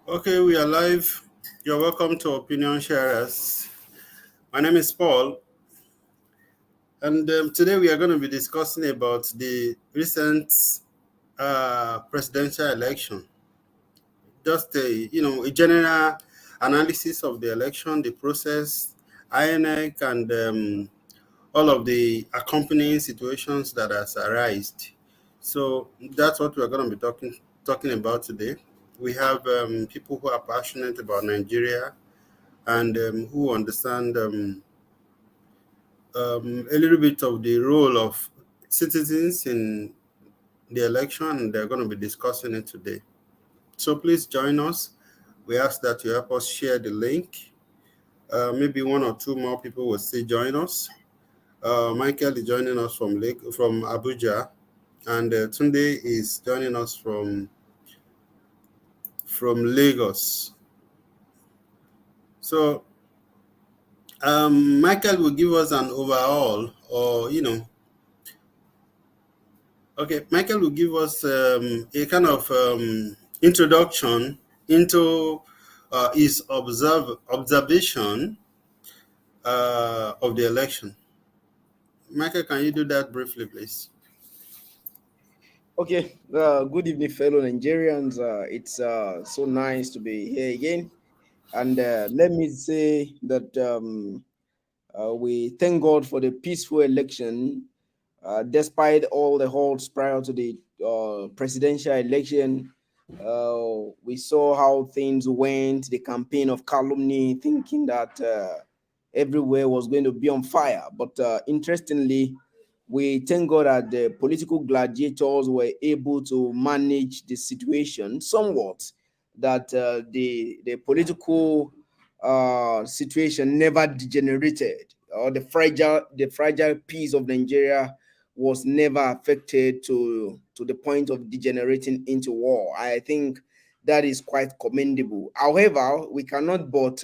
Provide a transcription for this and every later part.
Okay, we are live. You're welcome to Opinion Sharers. My name is Paul, and today we are going to be discussing about the recent presidential election. Just a general analysis of the election, the process, INEC, and all of the accompanying situations that has arisen. So that's what we're going to be talking about today. We have people who are passionate about Nigeria and who understand a little bit of the role of citizens in the election, and they're going to be discussing it today. So please join us. We ask that you help us share the link. Maybe one or two more people will still join us. Michael is joining us from Abuja, and Tunde is joining us from Lagos. So Michael will give us an overall, or okay, Michael will give us a kind of introduction into his observation of the election. Michael, can you do that briefly, please? Okay, good evening, fellow Nigerians. It's so nice to be here again. And let me say that we thank God for the peaceful election, despite all the halts prior to the presidential election. We saw how things went, the campaign of calumny, thinking that everywhere was going to be on fire. But interestingly, we thank God that the political gladiators were able to manage the situation somewhat, that the political situation never degenerated, or the fragile piece of Nigeria was never affected to the point of degenerating into war. I think that is quite commendable. However, we cannot but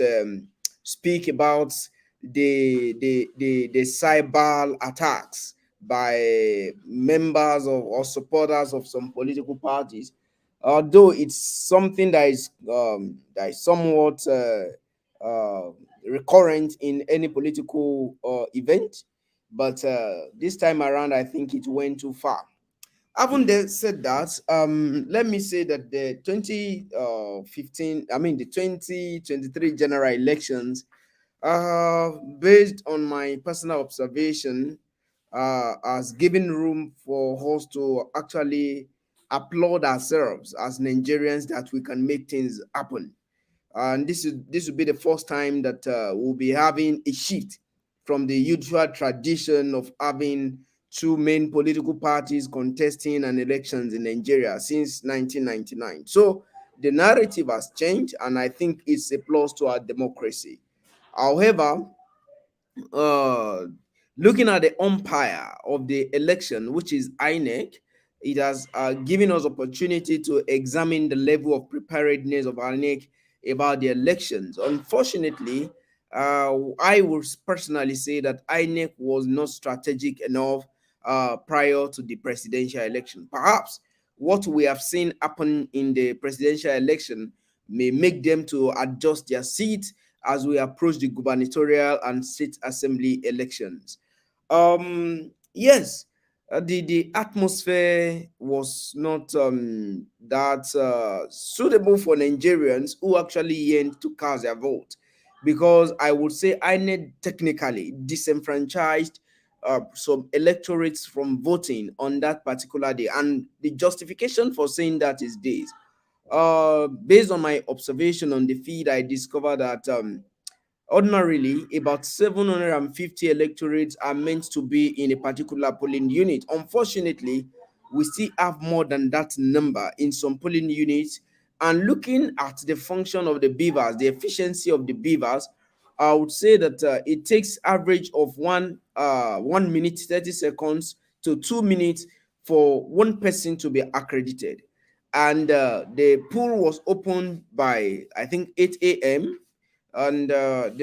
speak about the cyber attacks by members of or supporters of some political parties, although it's something that is somewhat recurrent in any political event, but this time around, I think it went too far. Said that, let me say that the 2023 general elections, based on my personal observation, has given room for us to actually applaud ourselves as Nigerians that we can make things happen. And this will be the first time that we'll be having a shift from the usual tradition of having two main political parties contesting an elections in Nigeria since 1999. So the narrative has changed, and I think it's a plus to our democracy. However, uh, looking at the umpire of the election, which is INEC, it has given us opportunity to examine the level of preparedness of INEC about the elections. Unfortunately, I would personally say that INEC was not strategic enough prior to the presidential election. Perhaps what we have seen happen in the presidential election may make them to adjust their seat as we approach the gubernatorial and state assembly elections. Yes, the atmosphere was not that suitable for Nigerians who actually yearned to cast their vote, because I would say INEC technically disenfranchised some electorates from voting on that particular day, and the justification for saying that is this. Based on my observation on the feed, I discovered that ordinarily, about 750 electorates are meant to be in a particular polling unit. Unfortunately, we still have more than that number in some polling units. And looking at the function of the beavers, the efficiency of the beavers, I would say that it takes average of 1 minute 30 seconds to 2 minutes for one person to be accredited. And the pool was opened by, I think, 8 a.m., and to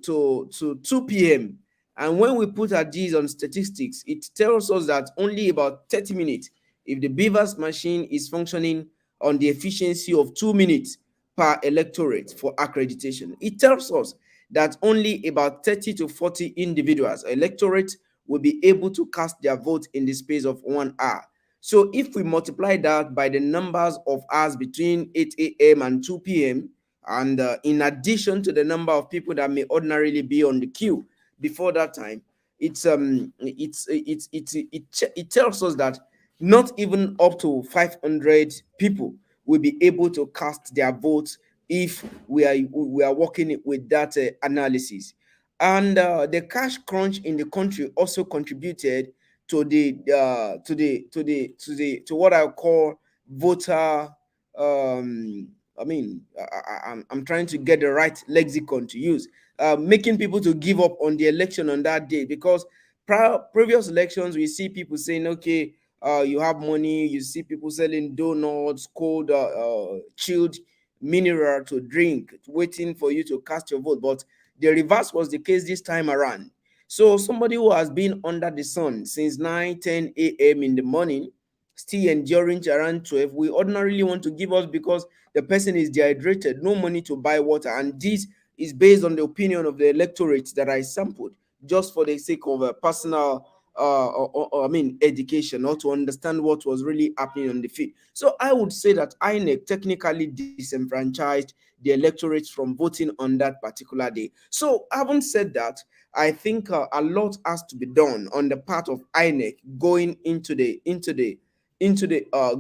2 p.m. And when we put our G's on statistics, it tells us that only about 30 minutes, if the beavers machine is functioning on the efficiency of 2 minutes per electorate for accreditation. It tells us that only about 30 to 40 individuals, electorate, will be able to cast their vote in the space of 1 hour. So if we multiply that by the numbers of hours between 8 a.m. and 2 p.m., and in addition to the number of people that may ordinarily be on the queue before that time, it tells us that not even up to 500 people will be able to cast their votes if we are working with that analysis. And the cash crunch in the country also contributed to to what I call voter. I'm trying to get the right lexicon to use, making people to give up on the election on that day, because previous elections we see people saying, okay, you have money, you see people selling donuts, cold, chilled mineral to drink, waiting for you to cast your vote. But the reverse was the case this time around. So somebody who has been under the sun since 9, 10 a.m. in the morning, still enduring to around 12, we ordinarily want to give us because the person is dehydrated, no money to buy water. And this is based on the opinion of the electorate that I sampled, just for the sake of a personal education, or to understand what was really happening on the field. So I would say that INEC technically disenfranchised the electorate from voting on that particular day. So having said that, I think a lot has to be done on the part of INEC going into the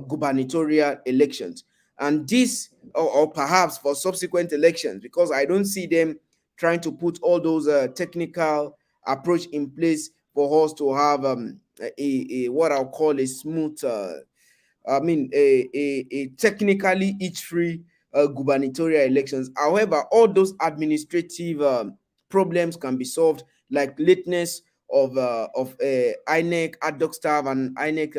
gubernatorial elections, and this, or perhaps for subsequent elections, because I don't see them trying to put all those technical approach in place for us to have a what I'll call a smooth, a technically itch-free gubernatorial elections. However, all those administrative problems can be solved, like lateness of INEC ad hoc staff and INEC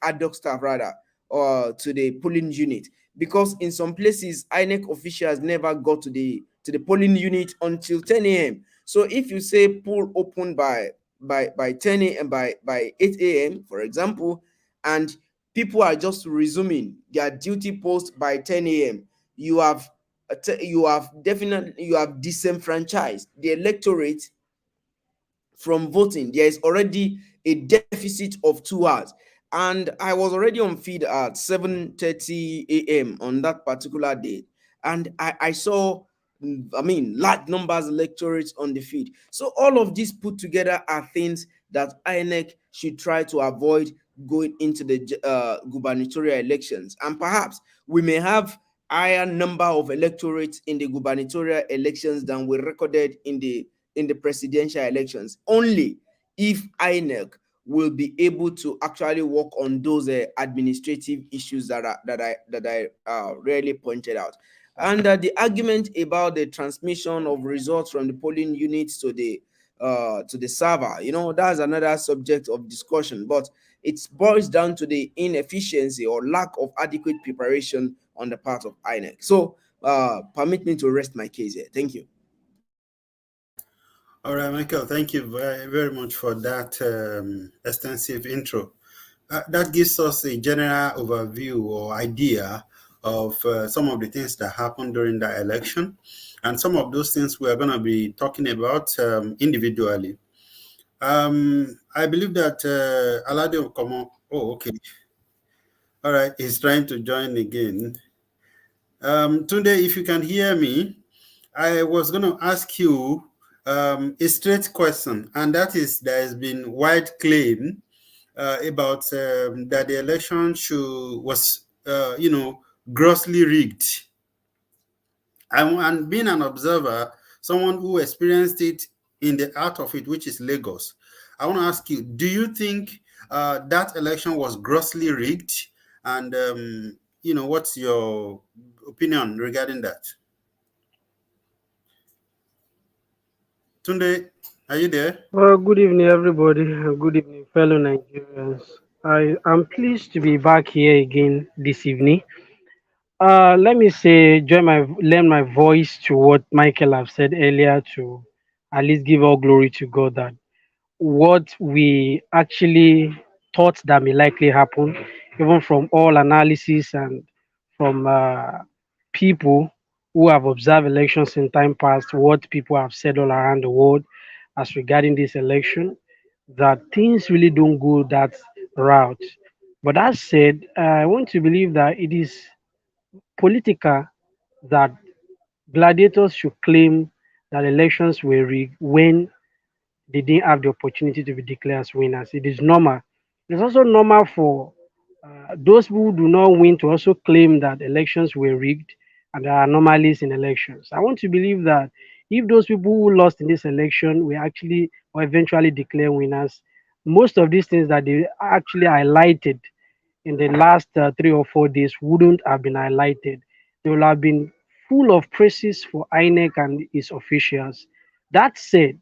ad hoc staff rather, to the polling unit, because in some places INEC officials never got to the polling unit until 10 a.m. So if you say poll open by 10 a.m. by 8 a.m., for example, and people are just resuming their duty post by 10 a.m., you have disenfranchised the electorate from voting. There is already a deficit of 2 hours. And I was already on feed at 7:30 a.m. on that particular day. And I saw, large numbers of electorates on the feed. So all of these put together are things that INEC should try to avoid going into the gubernatorial elections. And perhaps we may have higher number of electorates in the gubernatorial elections than we recorded in the presidential elections, only if INEC will be able to actually work on those administrative issues that I really pointed out. And the argument about the transmission of results from the polling units to the server, that's another subject of discussion. But it boils down to the inefficiency or lack of adequate preparation on the part of INEC. So permit me to rest my case here. Thank you. All right, Michael, thank you very, very much for that extensive intro. That gives us a general overview or idea of some of the things that happened during the election, and some of those things we are going to be talking about individually. I believe that Alade will come on. Oh, okay. All right, he's trying to join again. Tunde, if you can hear me, I was going to ask you a straight question, and that is, there has been wide claim about that the election was grossly rigged. And being an observer, someone who experienced it in the heart of it, which is Lagos, I want to ask you, do you think that election was grossly rigged? And what's your opinion regarding that? Tunde, are you there? Well, good evening, everybody. Good evening, fellow Nigerians. I am pleased to be back here again this evening. Let me say, lend my voice to what Michael have said earlier, to at least give all glory to God that what we actually thought that may likely happen even from all analysis and from people who have observed elections in time past, what people have said all around the world as regarding this election, that things really don't go that route. But that said, I want to believe that it is political that gladiators should claim that elections were rigged when they didn't have the opportunity to be declared as winners. It is normal. It's also normal for those who do not win to also claim that elections were rigged and there are anomalies in elections. I want to believe that if those people who lost in this election were actually or eventually declared winners, most of these things that they actually highlighted in the last 3 or 4 days wouldn't have been highlighted. They will have been full of praises for INEC and its officials. That said,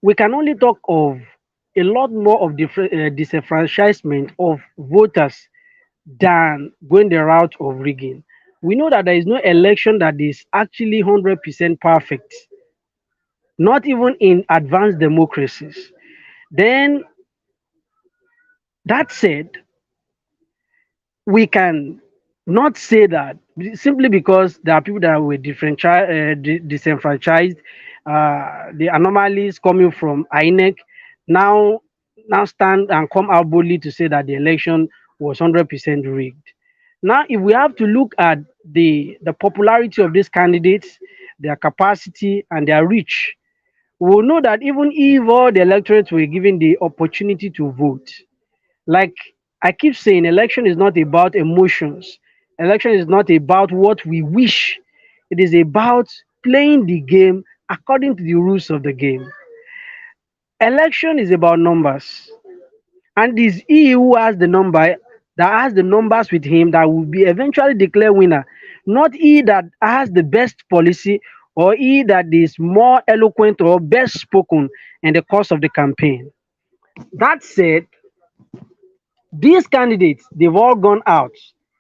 we can only talk of a lot more of disenfranchisement of voters than going the route of rigging. We know that there is no election that is actually 100% perfect, not even in advanced democracies. Then, that said, we can not say that simply because there are people that were disenfranchised, the anomalies coming from INEC now now stand and come out boldly to say that the election was 100% rigged. Now, if we have to look at the popularity of these candidates, their capacity and their reach, we will know that even if all the electorates were given the opportunity to vote, like I keep saying, election is not about emotions. Election is not about what we wish. It is about playing the game according to the rules of the game. Election is about numbers. And it is he who has the number that has the numbers with him that will be eventually declared winner. Not he that has the best policy or he that is more eloquent or best spoken in the course of the campaign. That said, these candidates, they've all gone out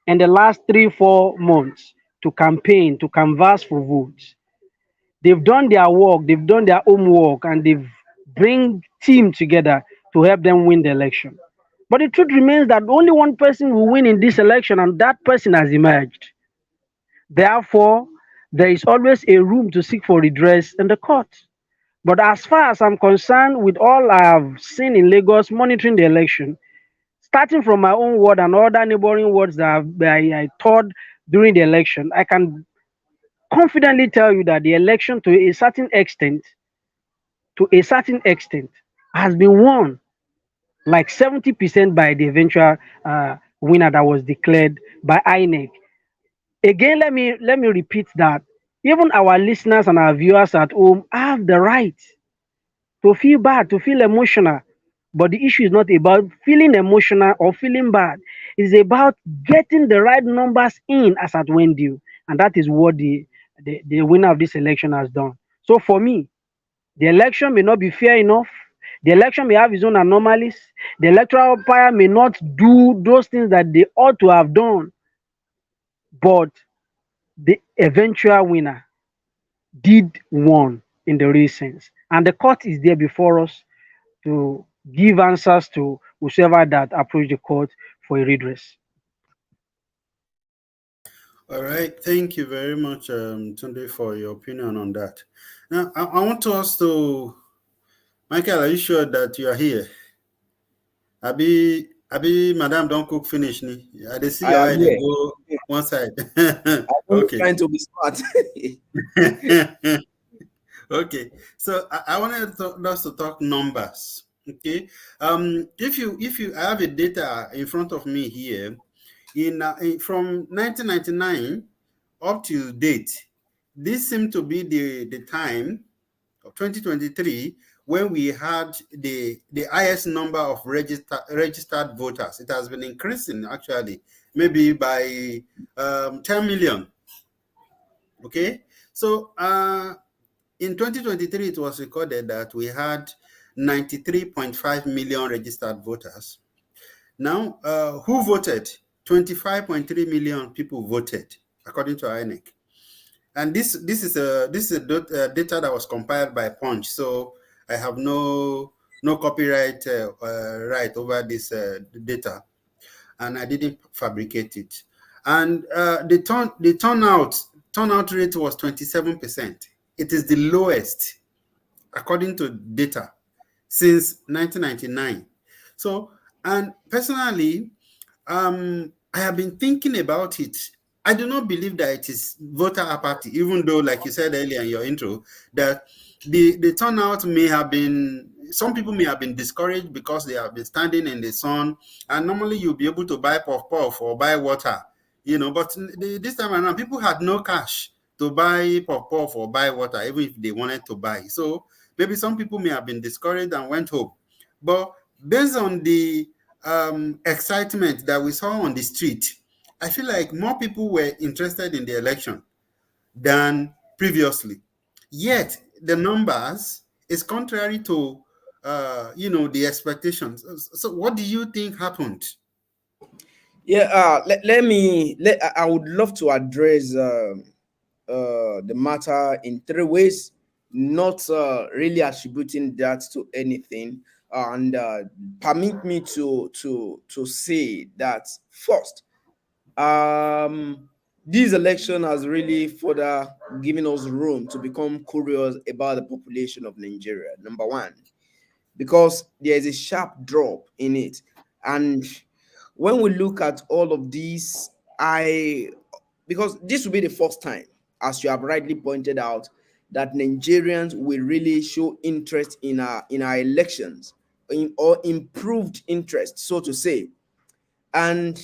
in the last 3, 4 months to campaign, to canvass for votes. They've done their work, they've done their homework, and they've bring team together to help them win the election. But the truth remains that only one person will win in this election, and that person has emerged. Therefore, there is always a room to seek for redress in the court. But as far as I'm concerned, with all I have seen in Lagos monitoring the election, starting from my own ward and other neighboring wards I toured during the election, I can confidently tell you that the election, to a certain extent, has been won like 70% by the eventual winner that was declared by INEC. Again, let me repeat that even our listeners and our viewers at home have the right to feel bad, to feel emotional. But the issue is not about feeling emotional or feeling bad. It's about getting the right numbers in as at when due. And that is what the winner of this election has done. So for me, the election may not be fair enough. The election may have its own anomalies. The electoral umpire may not do those things that they ought to have done. But the eventual winner did won in the real sense. And the court is there before us to give answers to whoever that approach the court for a redress. All right, thank you very much, Tunde, for your opinion on that. Now, I want us to, Michael, are you sure that you are here? Abi, Madam, don't cook finish ni. I dey see I your am eye dey here. go one side. I'm Okay. trying to be smart. Okay, so I wanted us to talk numbers. Okay, if you I have a data in front of me here, from 1999 up to date, this seemed to be the time of 2023 when we had the highest number of registered voters. It has been increasing actually, maybe by 10 million. Okay, so in 2023, it was recorded that we had 93.5 million registered voters. Now, who voted? 25.3 million people voted, according to INEC. And this is data that was compiled by Punch, so I have no copyright right over this data. and I didn't fabricate it. And the turnout rate was 27%. It is the lowest according to data since 1999. So, and personally, I have been thinking about it. I do not believe that it is voter apathy, even though, like you said earlier in your intro, that the turnout may have been, some people may have been discouraged because they have been standing in the sun, and normally you'll be able to buy puff puff or buy water, but this time around, people had no cash to buy puff puff or buy water, even if they wanted to buy. So maybe some people may have been discouraged and went home. But based on the excitement that we saw on the street, I feel like more people were interested in the election than previously. Yet the numbers is contrary to the expectations. So what do you think happened? Yeah, I would love to address the matter in three ways, not really attributing that to anything, and permit me to say that first, this election has really further given us room to become curious about the population of Nigeria. Number one, because there is a sharp drop in it, and when we look at all of these, because this will be the first time, as you have rightly pointed out, that Nigerians will really show interest in our elections, or improved interest, so to say. And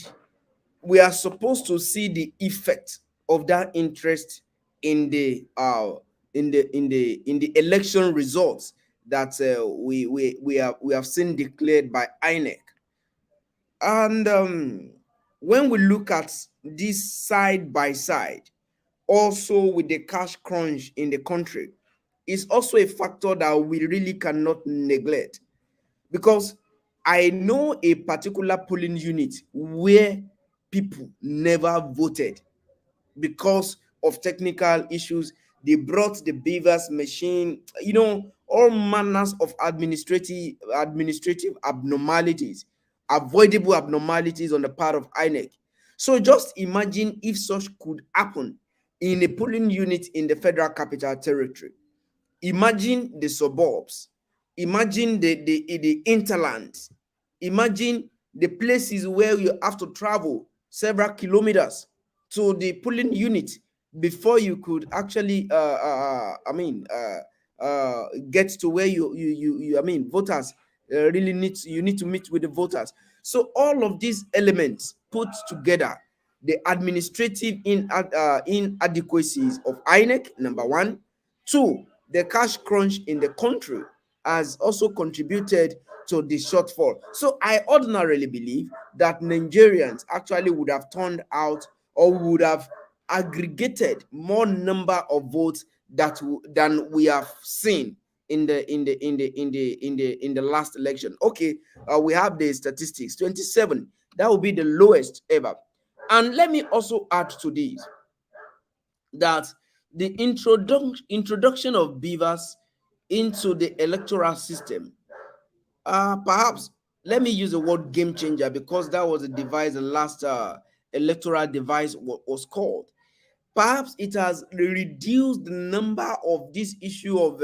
we are supposed to see the effect of that interest in the election results that we have seen declared by INEC. And when we look at this side by side, also with the cash crunch in the country, is also a factor that we really cannot neglect. Because I know a particular polling unit where people never voted because of technical issues. They brought the beavers machine, all manners of administrative abnormalities, avoidable abnormalities on the part of INEC. So just imagine if such could happen in a polling unit in the Federal Capital Territory. Imagine the suburbs, imagine the interlands, imagine the places where you have to travel several kilometers to the polling unit before you could actually get to where voters really need to meet with the voters. So all of these elements put together, the administrative inadequacies of INEC, number one. Two, the cash crunch in the country has also contributed to the shortfall. So I ordinarily believe that Nigerians actually would have turned out, or would have aggregated more number of votes than we have seen in the last election. Okay, we have the statistics, 27. That will be the lowest ever. And let me also add to this that the introduction of beavers into the electoral system, perhaps let me use the word game changer, because that was a device, the last electoral device was called. Perhaps it has reduced the number of this issue of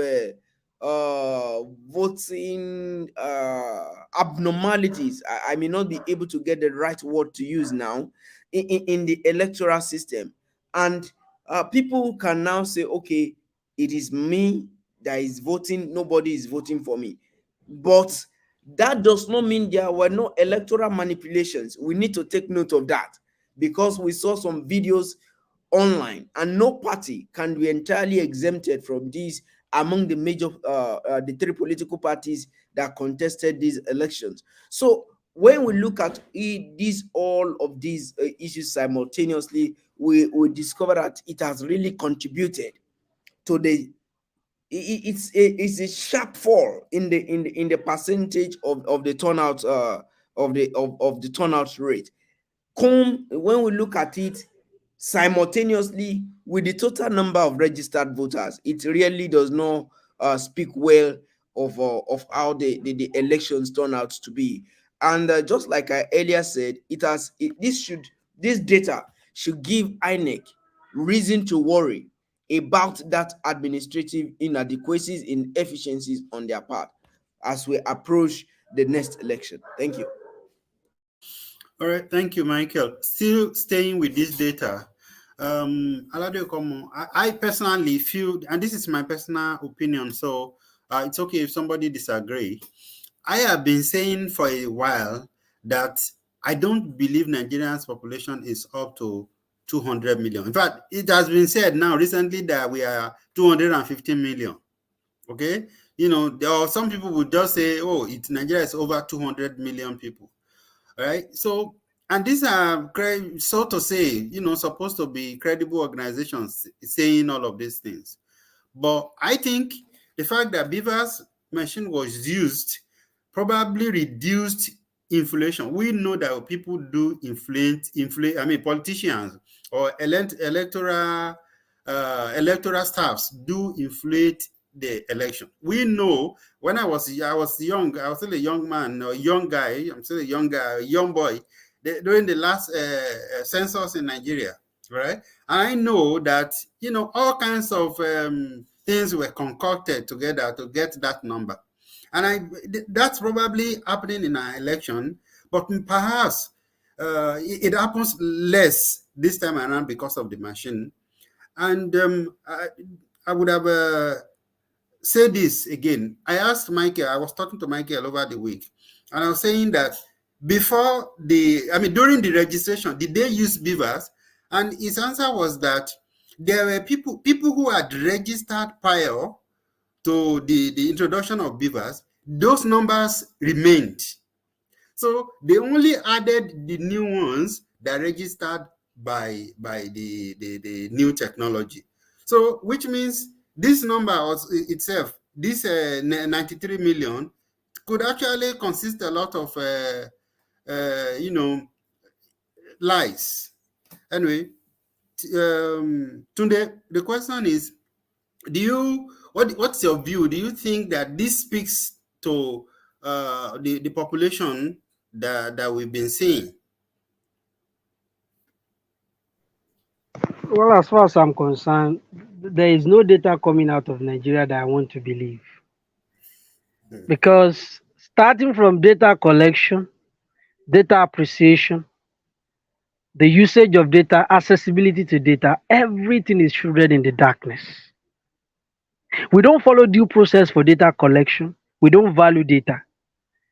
voting abnormalities. I may not be able to get the right word to use now in the electoral system. And people can now say, okay, it is me that is voting, nobody is voting for me. But that does not mean there were no electoral manipulations. We need to take note of that, because we saw some videos online, and no party can be entirely exempted from these among the major the three political parties that contested these elections. So when we look at all of these issues simultaneously, we discover that it has really contributed to it's a sharp fall in the percentage of the turnout of the turnout rate. When we look at it simultaneously with the total number of registered voters, it really does not speak well of how the elections turn out to be. And just like I earlier said, this data should give INEC reason to worry about that administrative inadequacies, inefficiencies on their part as we approach the next election. Thank you. All right, thank you, Michael. Still staying with this data, Alade Okomo, I personally feel, and this is my personal opinion, so it's okay if somebody disagree. I have been saying for a while that I don't believe Nigeria's population is up to 200 million. In fact, it has been said now recently that we are 250 million. Okay, there are some people would just say, "Oh, Nigeria is over 200 million people." All right, so and these are, so to say, supposed to be credible organizations saying all of these things. But I think the fact that Beaver's machine was used probably reduced inflation. We know that people do inflate. I mean, politicians or electoral staffs do inflate the election. We know when I was young, I was still a young man, or young guy. I'm still a young guy, a young boy. During the last census in Nigeria, right? And I know that all kinds of things were concocted together to get that number. And that's probably happening in our election, but perhaps it happens less this time around because of the machine. And I would have said this again. I asked Michael, I was talking to Michael over the week, and I was saying that during the registration, did they use Beavers? And his answer was that there were people who had registered prior to the introduction of Beavers. Those numbers remained. So they only added the new ones that registered by the new technology. So which means this number itself, this 93 million, could actually consist a lot of lies. Anyway, Tunde, the question is, what's your view? Do you think that this speaks to the population that we've been seeing? Well, as far as I'm concerned, there is no data coming out of Nigeria that I want to believe. Because starting from data collection, data appreciation, the usage of data, accessibility to data, everything is shrouded in the darkness. We don't follow due process for data collection. We don't value data.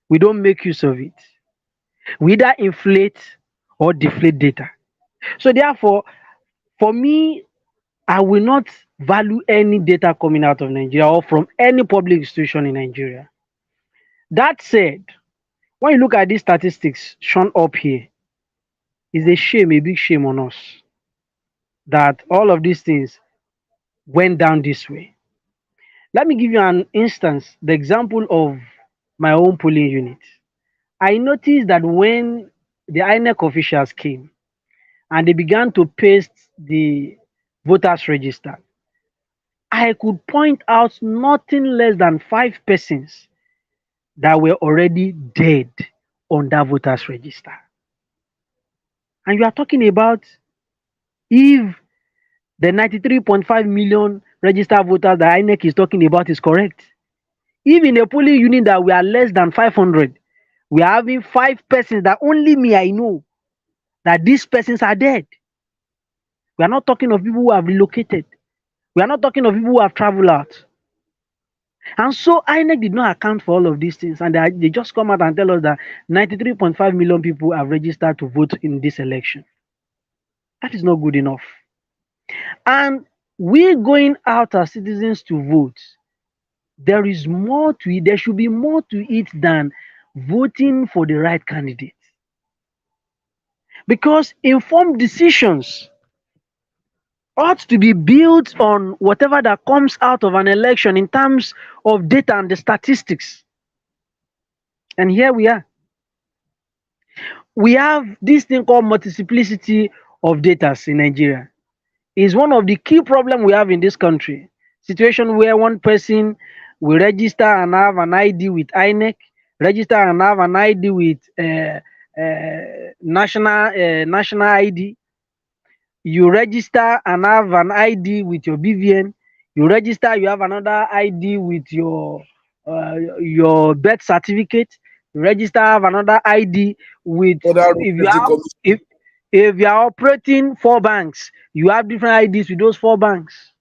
We don't make use of it. We either inflate or deflate data. So therefore, for me, I will not value any data coming out of Nigeria or from any public institution in Nigeria. That said, when you look at these statistics shown up here, it's a shame, a big shame on us that all of these things went down this way. Let me give you an instance, the example of my own polling unit. I noticed that when the INEC officials came and they began to paste the voters register, I could point out nothing less than 5 persons that were already dead on that voters register. And you are talking about if the 93.5 million registered voters that INEC is talking about is correct. If in a polling unit that we are less than 500, we are having 5 persons that only me I know that these persons are dead. We are not talking of people who have relocated. We are not talking of people who have traveled out. And so INEC did not account for all of these things, and they just come out and tell us that 93.5 million people have registered to vote in this election. That is not good enough. And we going out as citizens to vote, there is more to it. There should be more to it than voting for the right candidate. Because informed decisions ought to be built on whatever that comes out of an election in terms of data and the statistics. And here we are. We have this thing called multiplicity of data in Nigeria. It's one of the key problems we have in this country. Situation where one person will register and have an ID with INEC, register and have an ID with national ID. You register and have an ID with your BVN. You register, you have another ID with your birth certificate. You register, have another ID with Other if you safety have commission. if you are operating 4 banks, you have different IDs with those 4 banks.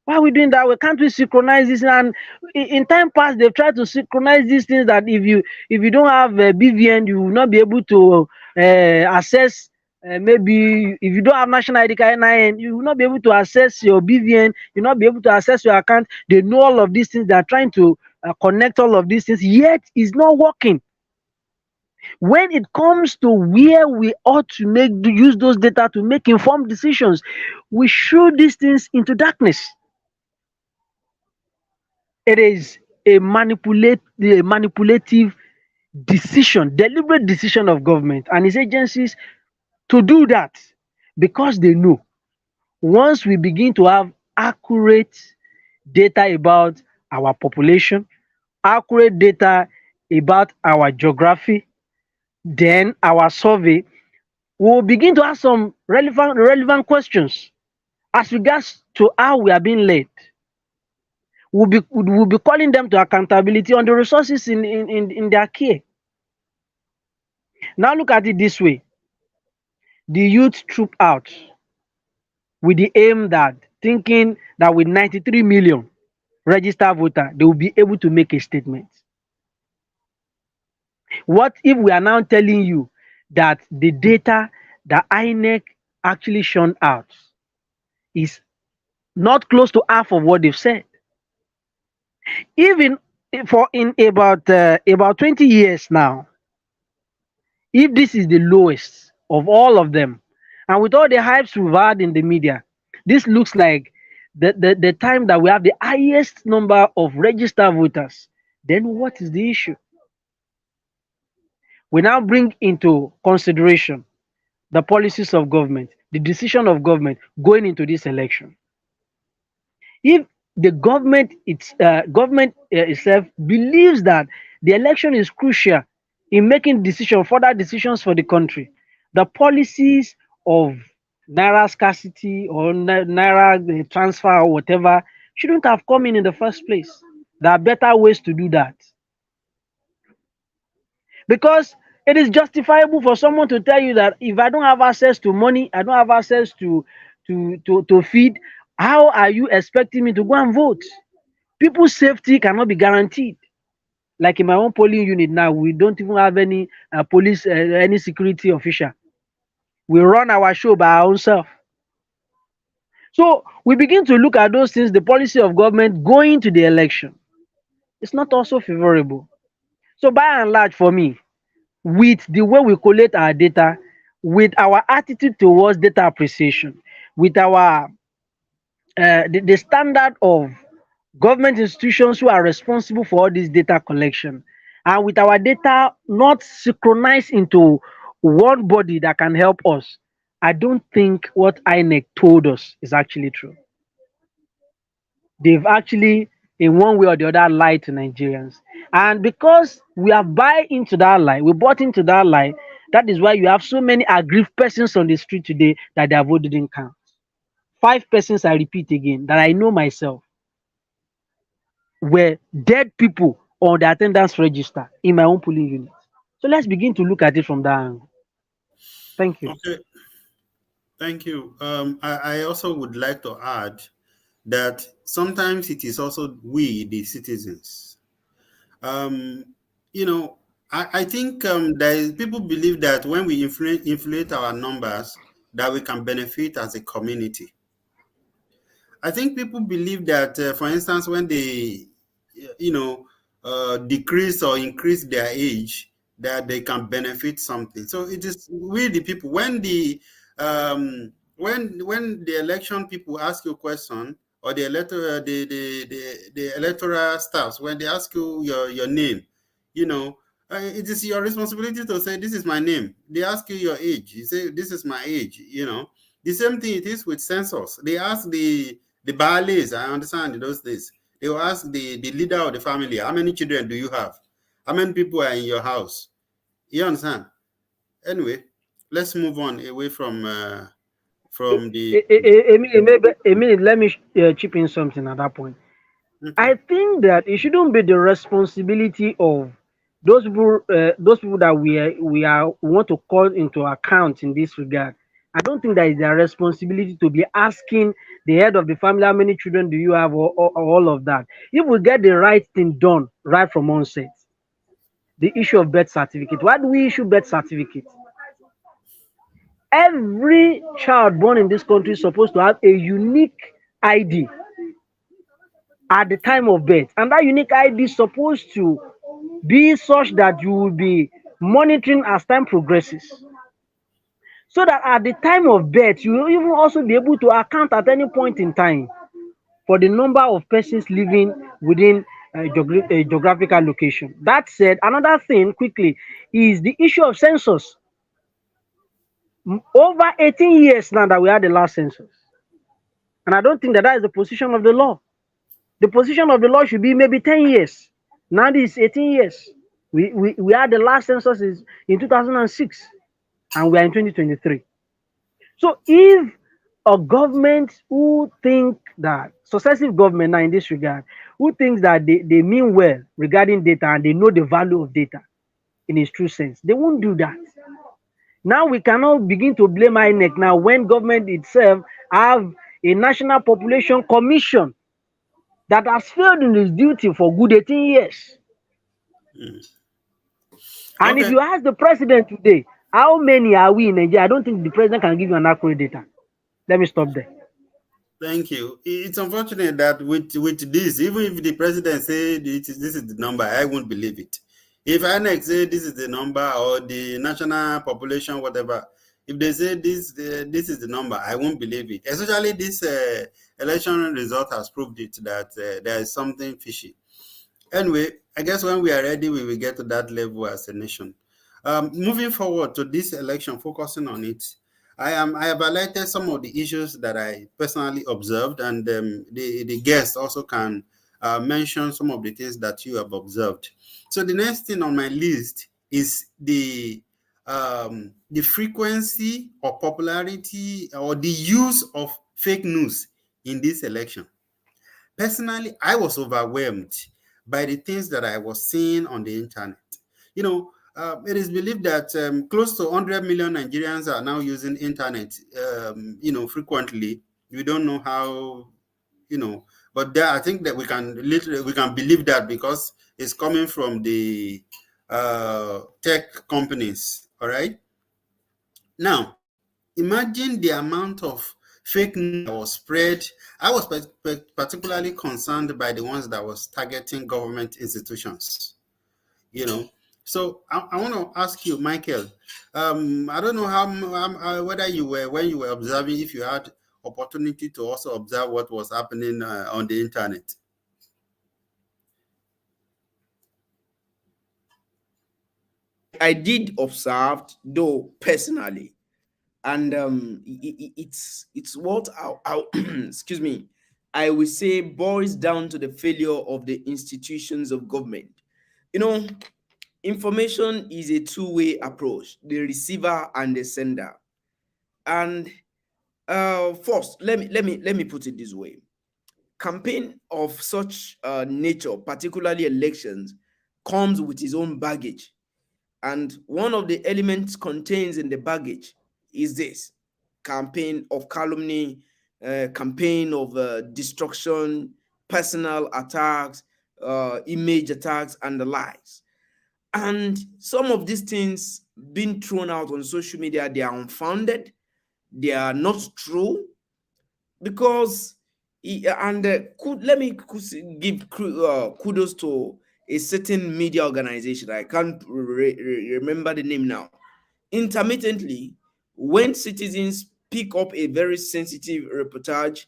Why are we doing that? Can't we synchronize this? And in time past, they've tried to synchronize these things that if you don't have a BVN, you will not be able to access. Maybe if you don't have national ID card NIN, you will not be able to access your BVN. You'll not be able to access your account. They know all of these things. They are trying to connect all of these things. Yet it's not working. When it comes to where we ought to use those data to make informed decisions, we shoot these things into darkness. It is a manipulative decision, deliberate decision of government and its agencies to do that, because they know once we begin to have accurate data about our population, accurate data about our geography, then our survey will begin to ask some relevant questions as regards to how we are being led. We'll be calling them to accountability on the resources in their care. Now look at it this way. The youth troop out with the aim that, thinking that with 93 million registered voters, they will be able to make a statement. What if we are now telling you that the data that INEC actually shown out is not close to half of what they've said? Even in about 20 years now, if this is the lowest of all of them, and with all the hypes we've had in the media, this looks like the time that we have the highest number of registered voters, then what is the issue? We now bring into consideration the policies of government, the decision of government going into this election. If the government itself believes that the election is crucial in making further decisions for the country, the policies of naira scarcity or naira transfer or whatever shouldn't have come in the first place. There are better ways to do that, because it is justifiable for someone to tell you that if I don't have access to money, I don't have access to feed, how are you expecting me to go and vote? People's safety cannot be guaranteed. Like in my own polling unit now, we don't even have any police, any security official. We run our show by our own self. So we begin to look at those things, the policy of government going to the election. It's not also favorable. So by and large, for me, with the way we collect our data, with our attitude towards data appreciation, with our the standard of government institutions who are responsible for all this data collection, and with our data not synchronized into one body that can help us, I don't think what INEC told us is actually true. They've actually, in one way or the other, lied to Nigerians. And because we have bought into that lie, that is why you have so many aggrieved persons on the street today that their vote didn't count. 5 persons, I repeat again, that I know myself, were dead people on the attendance register in my own polling unit. So let's begin to look at it from that angle. Thank you. Okay, thank you. I also would like to add that sometimes it is also we, the citizens. I think people believe that when we inflate our numbers, that we can benefit as a community. I think people believe that, for instance, when they, decrease or increase their age, that they can benefit something. So it is we, the people, when the election people ask you a question, or the electoral the electoral staffs, when they ask you your name, it is your responsibility to say, this is my name. They ask you your age, you say, this is my age. The same thing it is with census. They ask the Baales, I understand in those days, they will ask the leader of the family, how many children do you have? How many people are in your house? You understand? Anyway, let's move on away from the. A minute, let me chip in something at that point. Okay. I think that it shouldn't be the responsibility of those people that we want to call into account in this regard. I don't think that it's their responsibility to be asking the head of the family how many children do you have, or all of that. If we get the right thing done right from onset, the issue of birth certificate. Why do we issue birth certificate? Every child born in this country is supposed to have a unique ID at the time of birth, and that unique ID is supposed to be such that you will be monitoring as time progresses, so that at the time of birth you will even also be able to account at any point in time for the number of persons living within a geographical location. That said, another thing quickly is the issue of census. Over 18 years now that we had the last census, and I don't think that that is the position of the law. The position of the law should be maybe 10 years. Now this is 18 years. We had the last census is in 2006, and we are in 2023. So if a government who think that successive government now in this regard, who thinks that they mean well regarding data and they know the value of data in its true sense, they won't do that. Now we cannot begin to blame INEC now when government itself have a national population commission that has failed in its duty for good 18 years. And if Okay. you ask the president today, how many are we in Nigeria? I don't think the president can give you an accurate data. Let me stop there. Thank you. It's unfortunate that with this, even if the president say this is the number, I won't believe it. If INEC say this is the number, or the national population, whatever, if they say this is the number, I won't believe it. Especially this election result has proved it that there is something fishy. Anyway, I guess when we are ready, we will get to that level as a nation. Moving forward to this election, focusing on it, I have highlighted some of the issues that I personally observed, and the guests also can mention some of the things that you have observed. So the next thing on my list is the frequency or popularity or the use of fake news in this election. Personally, I was overwhelmed by the things that I was seeing on the internet. It is believed that close to 100 million Nigerians are now using internet, frequently. We don't know how, but I think that we can believe that because it's coming from the tech companies. All right. Now, imagine the amount of fake news that was spread. I was particularly concerned by the ones that was targeting government institutions. So I want to ask you, Michael. I don't know whether you were, when you were observing, if you had opportunity to also observe what was happening on the internet. I did observe, though personally, and it's what excuse me, I will say boils down to the failure of the institutions of government. You know, information is a two-way approach, the receiver and the sender. And first, let me put it this way: campaign of such nature, particularly elections, comes with its own baggage. And one of the elements contains in the baggage is this: campaign of calumny, campaign of destruction, personal attacks, image attacks, and the likes. And some of these things being thrown out on social media, they are unfounded, they are not true, because let me give kudos to a certain media organization. I can't remember the name now. Intermittently, when citizens pick up a very sensitive reportage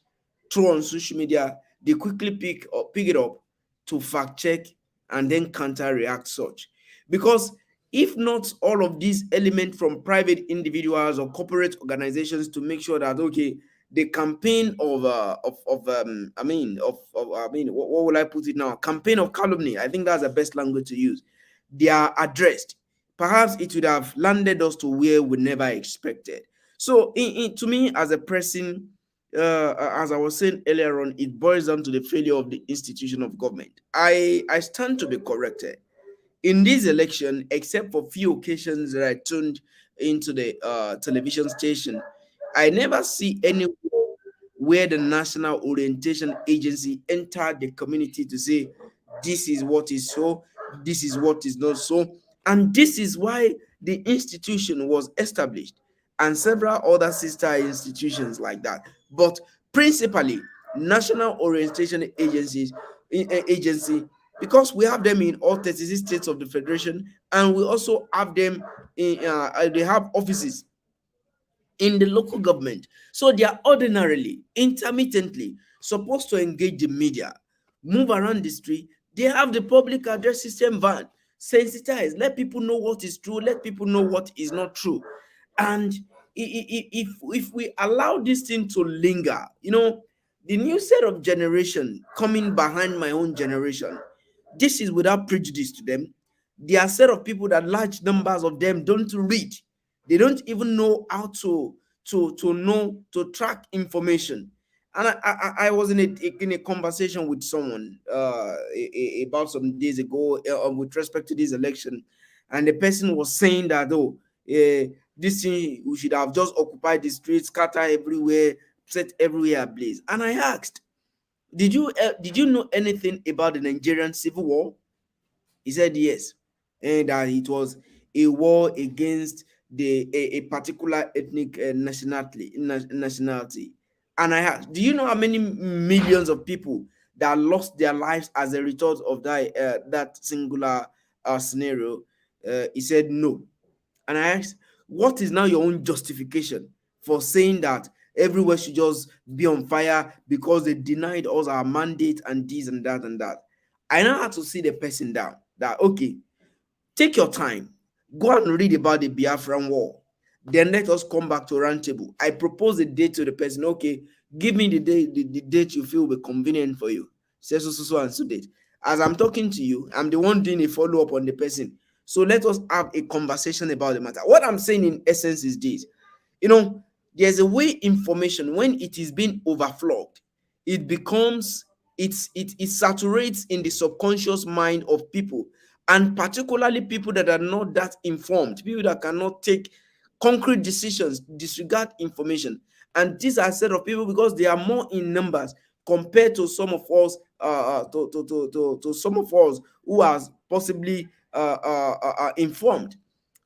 through on social media, they quickly pick it up to fact check and then counter react such. Because if not all of these elements from private individuals or corporate organizations to make sure that, okay, the campaign of what will I put it now? Campaign of calumny. I think that's the best language to use. they are addressed, perhaps it would have landed us to where we never expected. So, to me, as a person, as I was saying earlier on, it boils down to the failure of the institution of government. I stand to be corrected. In this election, except for few occasions that I tuned into the television station, I never see any where the National Orientation Agency entered the community to say, this is what is so, this is what is not so. And this is why the institution was established and several other sister institutions like that. But principally, National Orientation Agency, because we have them in all 36 states of the Federation, and we also have them in, they have offices in the local government. So they are ordinarily, intermittently supposed to engage the media, move around the street. They have the public address system van, sensitize, let people know what is true, let people know what is not true. And if we allow this thing to linger, the new set of generation coming behind my own generation, this is without prejudice to them. There are a set of people that large numbers of them don't read. They don't even know how to track information. And I was in a conversation with someone about some days ago with respect to this election, and the person was saying that, this thing, we should have just occupied the streets, scatter everywhere, set everywhere ablaze. And I asked, did you know anything about the Nigerian Civil War? He said yes, and that it was a war against a particular ethnic nationality. And I asked, do you know how many millions of people that lost their lives as a result of that singular scenario? He said no. And I asked, what is now your own justification for saying that everywhere should just be on fire because they denied us our mandate and this and that and that? I now had to sit the person down that, okay, take your time, go and read about the Biafran War. Then let us come back to roundtable. I propose a date to the person. Okay, give me the date you feel will be convenient for you. Say so and so date. As I'm talking to you, I'm the one doing a follow-up on the person. So let us have a conversation about the matter. What I'm saying in essence is this. There's a way information, when it is being overflowed, it becomes, it saturates in the subconscious mind of people, and particularly people that are not that informed, people that cannot take concrete decisions, disregard information. And these are a set of people because they are more in numbers compared to some of us, to some of us who are possibly informed.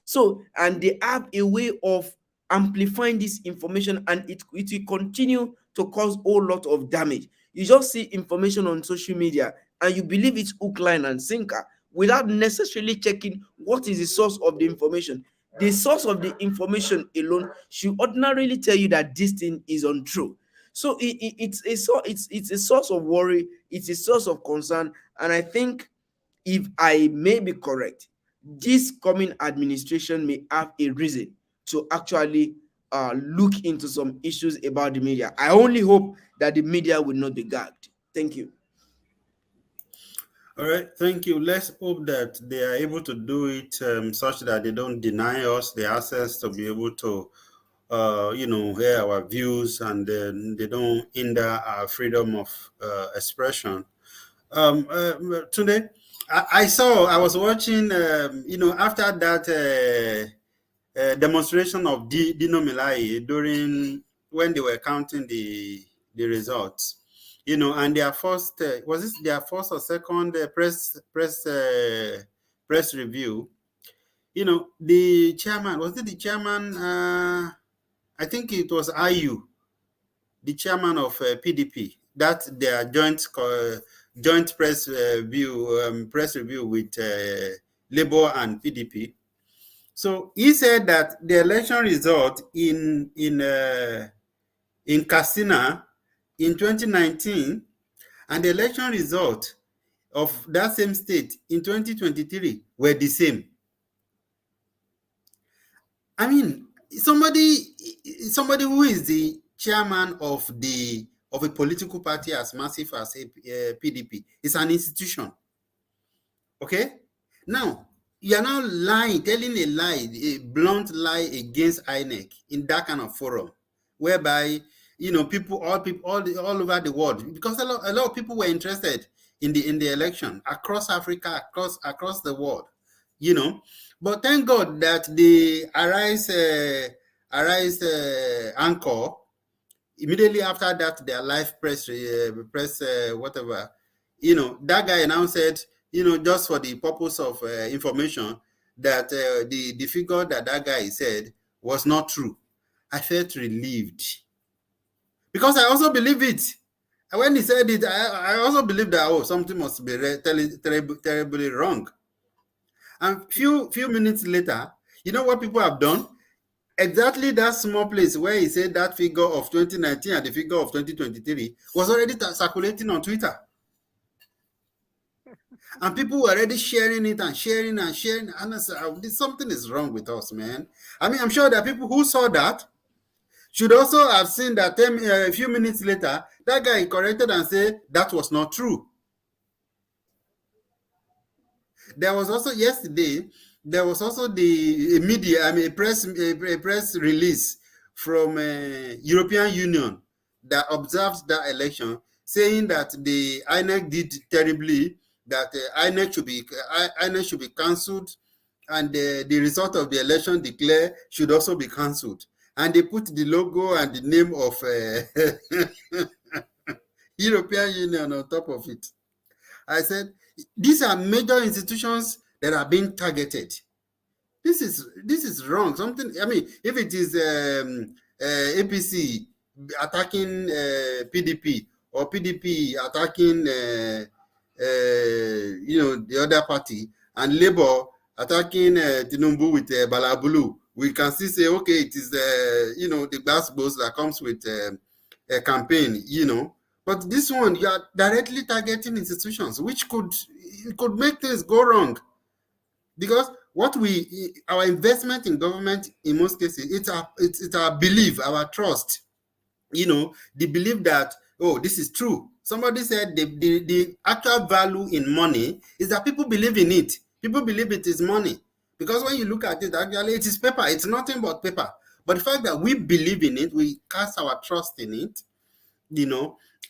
So, and they have a way of amplifying this information, and it will continue to cause a whole lot of damage. You just see information on social media and you believe it's hook, line, and sinker without necessarily checking what is the source of the information. The source of the information alone should ordinarily tell you that this thing is untrue. So it's a source of worry, it's a source of concern, and I think, if I may be correct, this coming administration may have a reason to actually look into some issues about the media. I only hope that the media will not be gagged. Thank you. All right, thank you. Let's hope that they are able to do it such that they don't deny us the access to be able to, hear our views, and then they don't hinder our freedom of expression. Today, I was watching, after that demonstration of Dino Melaye during when they were counting the results. And their first was this their first or second press review. The chairman, was it the chairman? I think it was IU, the chairman of PDP. That their joint press review with Labour and PDP. So he said that the election result in Katsina in 2019 and the election result of that same state in 2023 were the same. I mean, somebody who is the chairman of a political party as massive as PDP is an institution. Okay? Now, you are now lying, telling a lie, a blunt lie against INEC in that kind of forum, whereby people, all over the world, because a lot of people were interested in the election across Africa, across the world, But thank God that the Arise anchor, immediately after that, their live press whatever, that guy now said, just for the purpose of information, that the figure that guy said was not true. I felt relieved because I also believe it. And when he said it, I also believe that something must be terribly wrong. And few minutes later, you know what people have done? Exactly that small place where he said that figure of 2019 and the figure of 2023 was already circulating on Twitter. And people were already sharing it and sharing and sharing. And I said, something is wrong with us, man. I mean, I'm sure that people who saw that should also have seen that a few minutes later, that guy corrected and said that was not true. There was also yesterday, there was also a press release from European Union that observes that election, saying that the INEC did terribly, that INEC should be cancelled, and the result of the election declared should also be cancelled. And they put the logo and the name of European Union on top of it. I said, these are major institutions that are being targeted. This is wrong. Something. I mean, if it is APC attacking PDP, or PDP attacking the other party, and Labour attacking Tinubu with Balabulu, we can still say, okay, it is the gbasgbos that comes with a campaign, But this one, you are directly targeting institutions, which could make things go wrong. Because our investment in government, in most cases, it's our belief, our trust, the belief that, this is true. Somebody said the actual value in money is that people believe in it. People believe it is money. Because when you look at it, actually, it is paper. It's nothing but paper. But the fact that we believe in it, we cast our trust in it,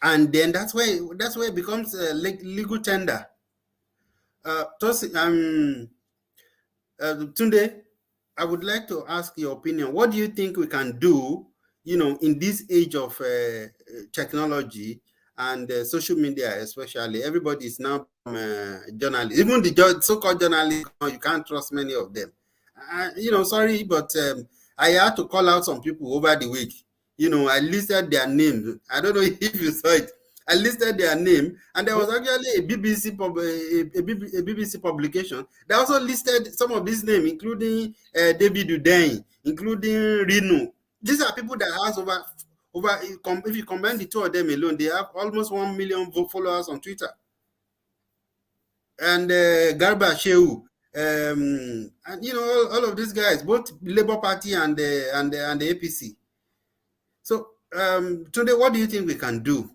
and then that's where it becomes a legal tender. Tunde, I would like to ask your opinion. What do you think we can do, in this age of technology and social media, especially? Everybody is now journalists. Even the so-called journalists, you can't trust many of them. Sorry, but I had to call out some people over the week. I listed their names. I don't know if you saw it. I listed their name, and there was actually a BBC publication that also listed some of these names, including David Udein, including Rinu. These are people that has over. If you combine the two of them alone, they have almost 1 million followers on Twitter. And Garba Shehu, and all of these guys, both Labour Party and the APC. So, today, what do you think we can do?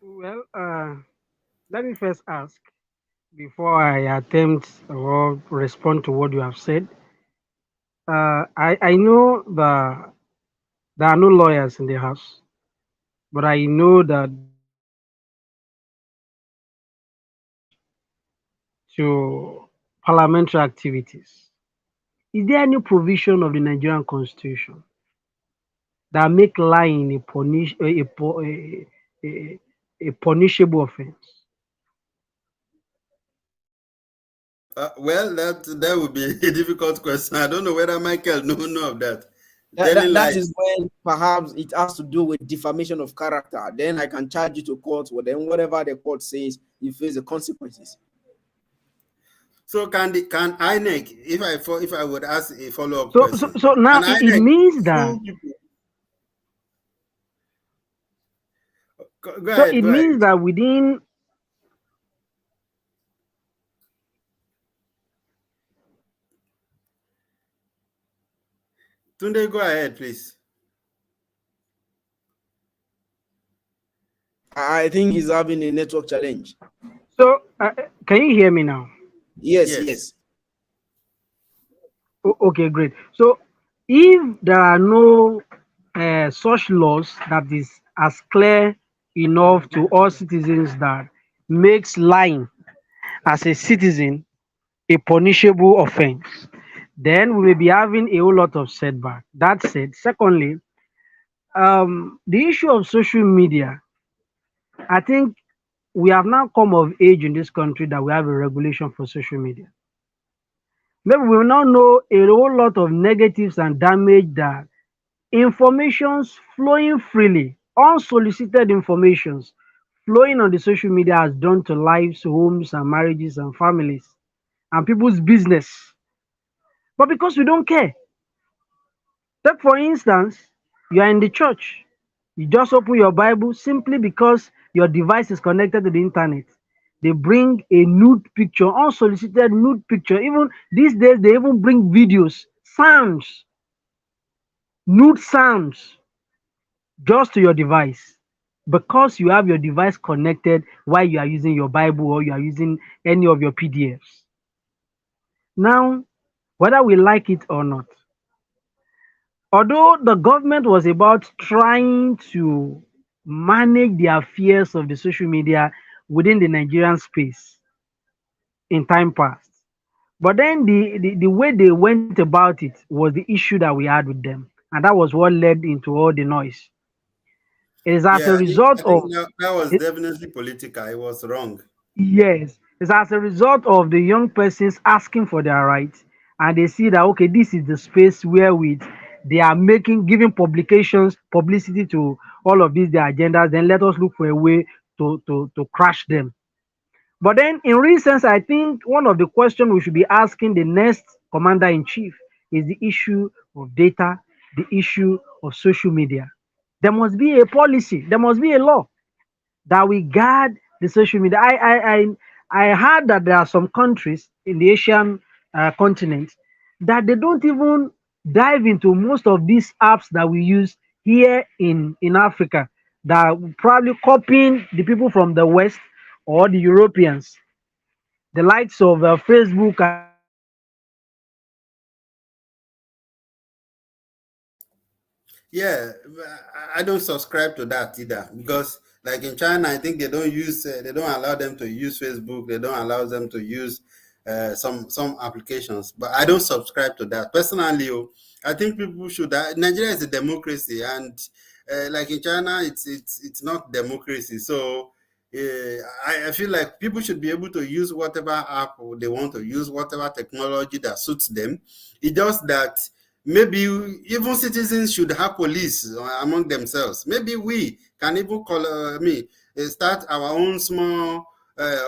Well, let me first ask before I attempt or respond to what you have said. I know that there are no lawyers in the house, but I know that to parliamentary activities. Is there any provision of the Nigerian Constitution that make lying a punishable offense? Well, that would be a difficult question. I don't know whether Michael know of that. That is when perhaps it has to do with defamation of character. Then I can charge you to court. Well, then whatever the court says, you face the consequences. So can INEC, if I would ask a follow-up question. So now it means that. Go ahead, it means that within. Tunde, go ahead, please. I think he's having a network challenge. So Can you hear me now? Yes, Yes. yes. Okay, great. So, if there are no such laws that is as clear enough to all citizens that makes lying as a citizen a punishable offense, then we may be having a whole lot of setback. That said, secondly, the issue of social media, I think we have now come of age in this country that we have a regulation for social media. Maybe we will now know a whole lot of negatives and damage that informations flowing freely, unsolicited informations flowing on the social media has done to lives, homes, and marriages and families and people's business. But because we don't care, take for instance, you are in the church, you just open your Bible simply because your device is connected to the internet. They bring a nude picture, unsolicited nude picture. Even these days, they even bring videos, sounds, nude sounds just to your device because you have your device connected while you are using your Bible or you are using any of your PDFs. Now, whether we like it or not, although the government was about trying to manage the affairs of the social media within the Nigerian space in time past, but then the way they went about it was the issue that we had with them, and that was what led into all the noise. It is as a Yeah, result I of think that was it, definitely political. It was wrong. yes, it's as a result of the young persons asking for their rights, and they see that okay, this is the space where with they are making giving publications publicity to all of these their agendas. Then let us look for a way to crash them. But then, in real sense, I think one of the questions we should be asking the next commander in chief is the issue of data, the issue of social media. There must be a policy, there must be a law that we guard the social media. I heard that there are some countries in the Asian continent that they don't even dive into most of these apps that we use here in Africa that are probably copying the people from the West or the Europeans, the likes of Facebook and Yeah, I don't subscribe to that either because, like in China, I think they don't allow them to use Facebook. They don't allow them to use some applications. But I don't subscribe to that personally. I think people should. Nigeria is a democracy, and like in China, it's not democracy. So. I feel like people should be able to use whatever app they want to use, whatever technology that suits them. It's just that maybe even citizens should have police among themselves. Maybe we can even start our own small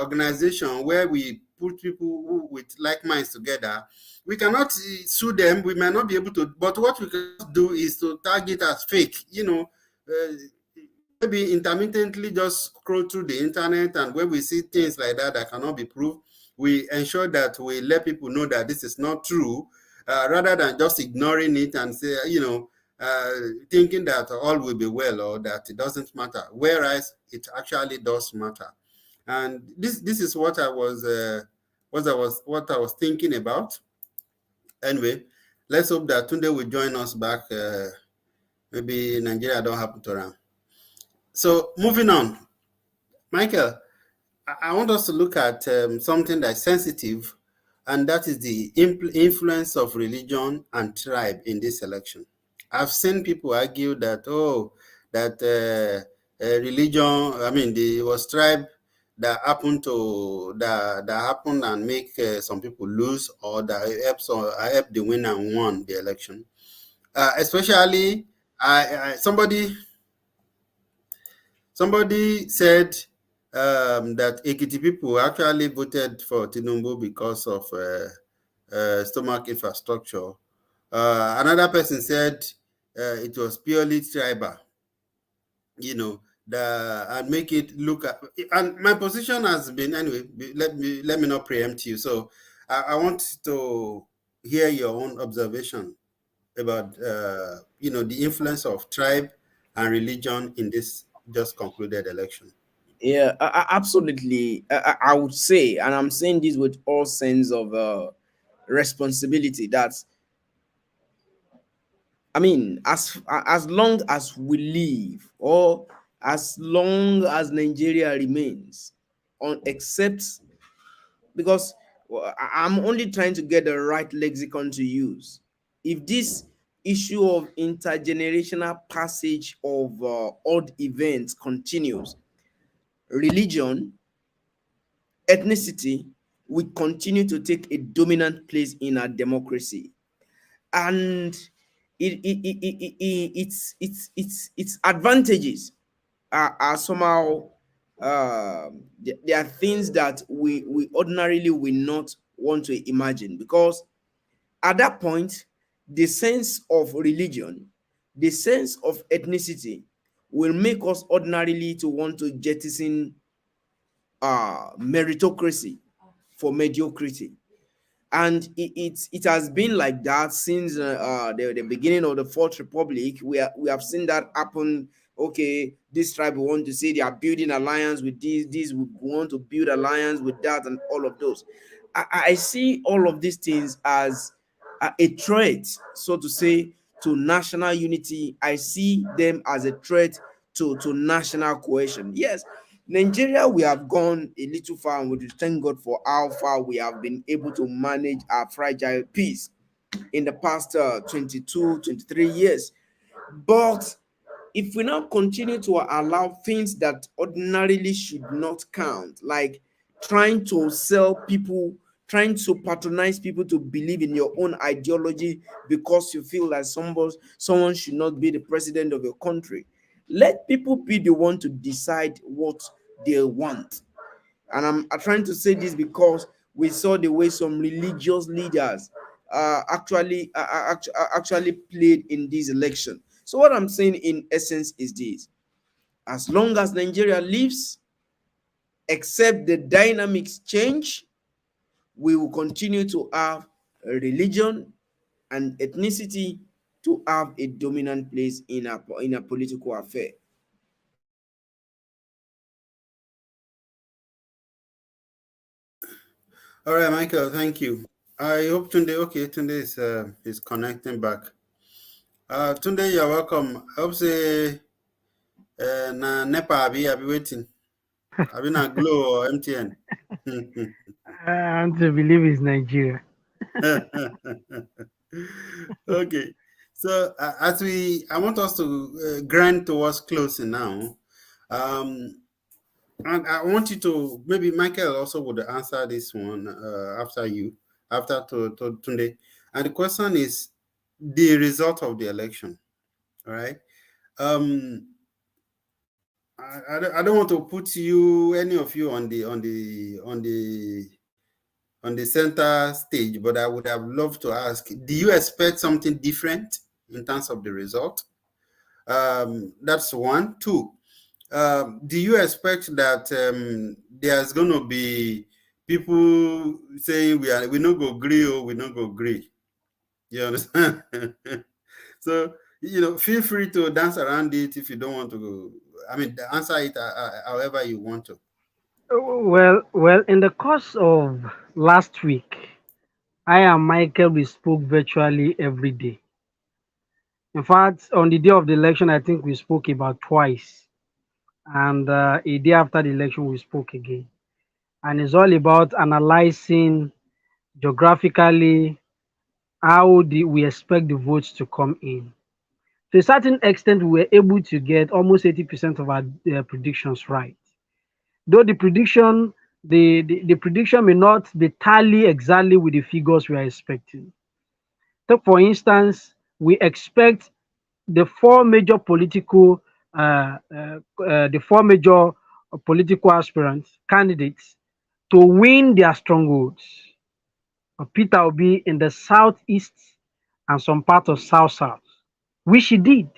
organization where we put people with like minds together. We cannot sue them. We might not be able to, but what we can do is to target as fake. Maybe intermittently just scroll through the internet, and when we see things like that cannot be proved, we ensure that we let people know that this is not true, rather than just ignoring it and say, thinking that all will be well or that it doesn't matter, whereas it actually does matter. And this is what I was thinking about. Anyway, let's hope that Tunde will join us back. Maybe Nigeria don't happen to them. So moving on, Michael, I want us to look at something that's sensitive, and that is the influence of religion and tribe in this election. I've seen people argue that, religion, it was tribe that happened and make some people lose, or that help the winner and won the election. Especially, somebody said that Ekiti people actually voted for Tinubu because of stomach infrastructure. Another person said it was purely tribal, and make it look at. And my position has been, anyway. Let me not preempt you. So I want to hear your own observation about the influence of tribe and religion in this just concluded election. Yeah, absolutely. I would say, and I'm saying this with all sense of responsibility, that I mean, as long as we live, or as long as Nigeria remains, on except because I'm only trying to get the right lexicon to use. If this issue of intergenerational passage of odd events continues, religion, ethnicity will continue to take a dominant place in our democracy, and its advantages are somehow there are things that we ordinarily will not want to imagine, because at that point the sense of religion, the sense of ethnicity will make us ordinarily to want to jettison meritocracy for mediocrity. And it has been like that since the beginning of the Fourth Republic. We have seen that happen. Okay, this tribe we want to say they are building alliance with this we want to build alliance with that, and all of those. I see all of these things as a threat, so to say, to national unity. I see them as a threat to national cohesion. Yes, Nigeria, we have gone a little far, and we thank God for how far we have been able to manage our fragile peace in the past 22, 23 years. But if we now continue to allow things that ordinarily should not count, like trying to sell people, trying to patronize people to believe in your own ideology because you feel like someone should not be the president of your country, let people be the one to decide what they want. And I'm trying to say this because we saw the way some religious leaders actually played in this election. So what I'm saying in essence is this: as long as Nigeria lives, except the dynamics change, we will continue to have religion and ethnicity to have a dominant place in a political affair. All right, Michael, thank you. I hope Tunde, okay, Tunde is connecting back. Tunde, you're welcome. I hope say na NEPA abi waiting. Abi na Glow or MTN. I want to believe it's Nigeria. Okay. So I want us to grind towards closing now. And I want you to, maybe Michael also would answer this one after you, after to Tunde. And the question is the result of the election. All right. Um, I don't want to put you, any of you, on the center stage, but I would have loved to ask: do you expect something different in terms of the result? That's one. Two, do you expect that there's going to be people saying we no go agree or we no go agree? You understand? So feel free to dance around it if you don't want to go. I mean, answer it however you want to. Well, in the course of last week, I and Michael we spoke virtually every day. In fact, on the day of the election, I think we spoke about twice, and a day after the election, we spoke again. And it's all about analyzing geographically how we expect the votes to come in. To a certain extent, we were able to get almost 80% of our predictions right. Though the prediction may not be tally exactly with the figures we are expecting. So, for instance, we expect the four major political the four major political aspirants candidates to win their strongholds. Peter Obi in the southeast and some part of south, which he did.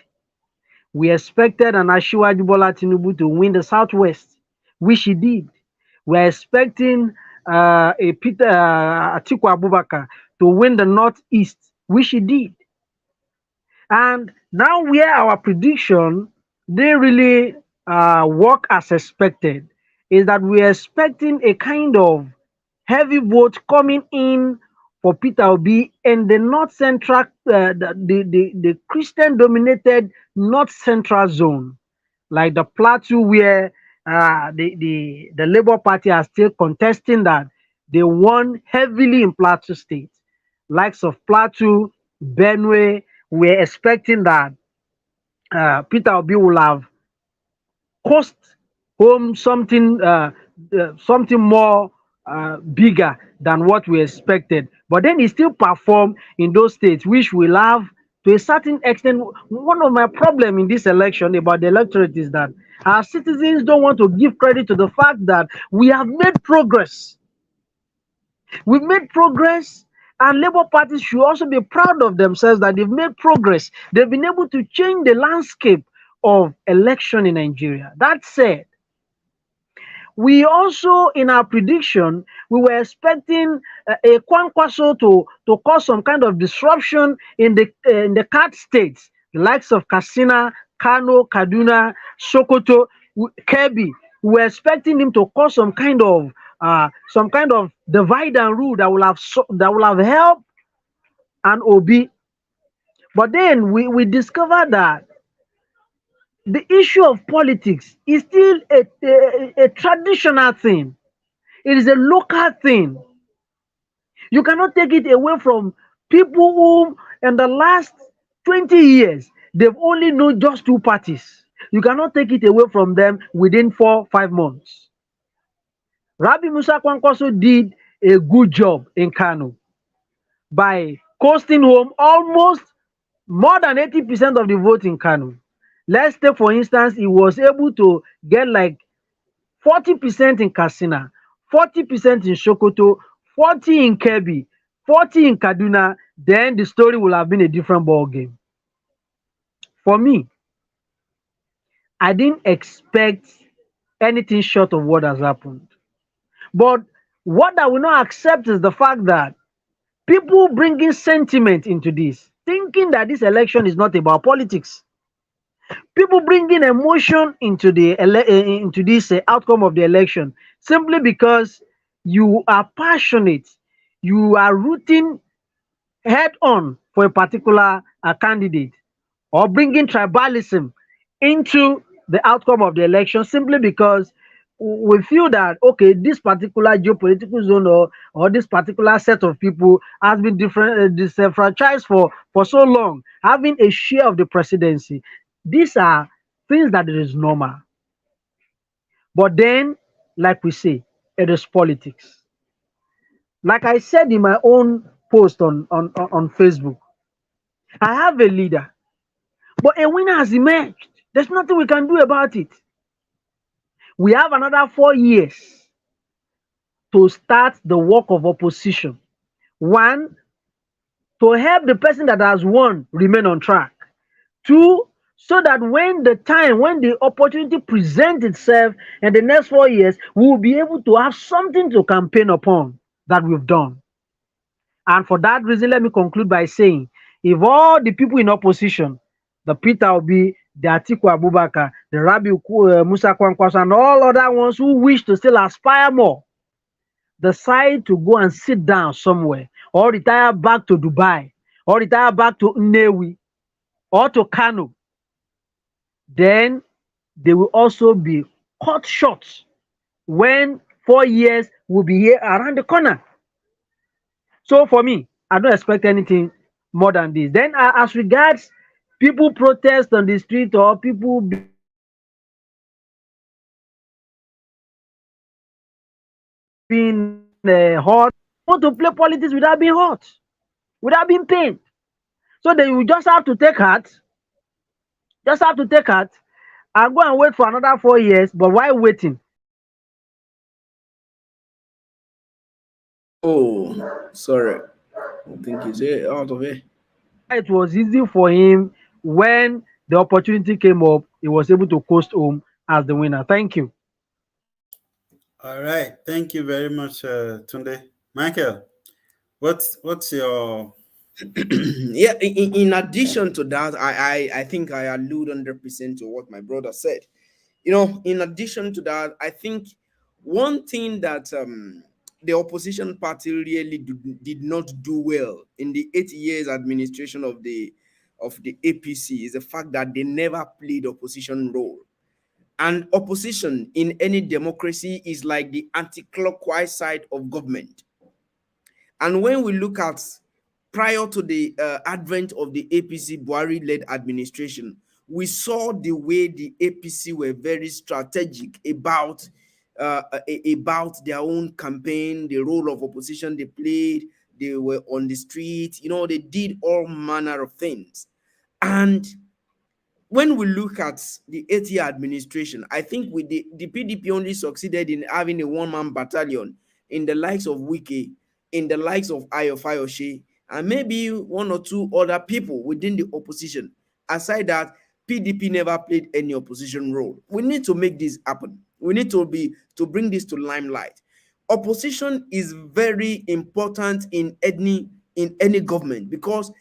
We expected an Asiwaju Bola Tinubu to win the southwest, which he did. We're expecting a Peter Atiku Abubakar to win the northeast, which he did. And now where our prediction, they really work as expected. is that we're expecting a kind of heavy vote coming in for Peter Obi in the North Central, the Christian dominated North Central zone, like the Plateau, where the Labour Party are still contesting that they won heavily in Plateau State. Likes of Plateau, Benue, we're expecting that Peter Obi will have cost home something more bigger than what we expected. But then he still performed in those states, which will have to a certain extent. One of my problem in this election about the electorate is that our citizens don't want to give credit to the fact that we have made progress. We've made progress, and Labour parties should also be proud of themselves that they've made progress. They've been able to change the landscape of election in Nigeria. That said, we also, in our prediction, we were expecting a Kwankwaso to cause some kind of disruption in the card states, the likes of Katsina, Kano, Kaduna, Sokoto, Kebbi. We were expecting him to cause some kind of divide and rule that will have helped an Obi. But then we discovered that the issue of politics is still a traditional thing. It is a local thing. You cannot take it away from people who, in the last 20 years, they've only known just two parties. You cannot take it away from them within 4-5 months. Rabi Musa Kwankwaso did a good job in Kano by coasting home almost more than 80% of the vote in Kano. Let's take, for instance, he was able to get like 40% in Katsina, 40% in Sokoto, 40 in Kebbi, 40 in Kaduna, then the story will have been a different ball game. For me, I didn't expect anything short of what has happened. But what I will not accept is the fact that people bringing sentiment into this, thinking that this election is not about politics. People bringing emotion into this outcome of the election simply because you are passionate, you are rooting head on for a particular candidate, or bringing tribalism into the outcome of the election simply because we feel that okay, this particular geopolitical zone or this particular set of people has been disenfranchised for so long, having a share of the presidency. These are things that is normal. But then, like we say, it is politics. Like I said in my own post on Facebook, I have a leader, but a winner has emerged. There's nothing we can do about it. We have another 4 years to start the work of opposition. One, to help the person that has won remain on track. Two, so that when the opportunity presents itself in the next 4 years, we will be able to have something to campaign upon that we've done. And for that reason, let me conclude by saying, if all the people in opposition, the Peter Obi, the Atiku Abubakar, the Rabi Musa Kwankwaso, and all other ones who wish to still aspire more, decide to go and sit down somewhere, or retire back to Dubai, or retire back to Nnewi, or to Kano, then they will also be cut short when 4 years will be here around the corner. So for me, I don't expect anything more than this. Then as regards people protest on the street or people being hot, want to play politics without being hot, without being pained. So then you just have to take heart, and go and wait for another 4 years. But while waiting, Oh, sorry. I think he's out of it. it was easy for him when the opportunity came up, he was able to coast home as the winner. Thank you. All right. Thank you very much, Tunde. Michael, what's your Yeah, in addition to that, I think I allude 100% to what my brother said. In addition to that, I think One thing that the opposition party really did not do well in the 8 years administration of the APC is the fact that they never played opposition role. And opposition in any democracy is like the anti-clockwise side of government. And when we look at prior to the advent of the APC Buhari-led administration, we saw the way the APC were very strategic about their own campaign, the role of opposition they played. They were on the street, they did all manner of things. And when we look at the 8 year administration, I think with the PDP only succeeded in having a one-man battalion in the likes of Wike, in the likes of Ayo Fayoshe, and maybe one or two other people within the opposition. Aside that, PDP never played any opposition role. We need to make this happen. We need to bring this to limelight. Opposition is very important in any government, because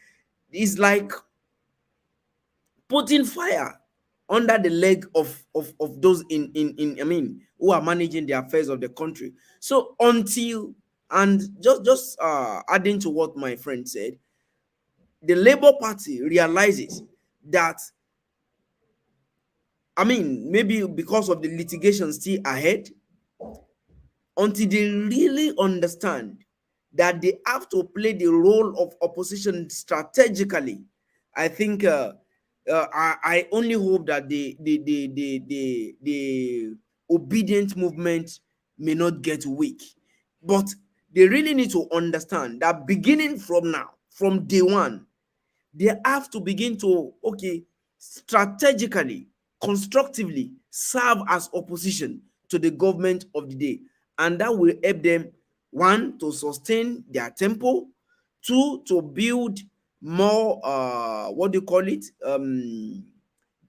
it's like putting fire under the leg of those who are managing the affairs of the country. So until, and just adding to what my friend said, the Labour Party realizes that, maybe because of the litigation still ahead, until they really understand that they have to play the role of opposition strategically, I think I only hope that the obedient movement may not get weak. But they really need to understand that beginning from now, from day one, they have to begin to, strategically, constructively serve as opposition to the government of the day. And that will help them, one, to sustain their tempo, two, to build more, what do you call it?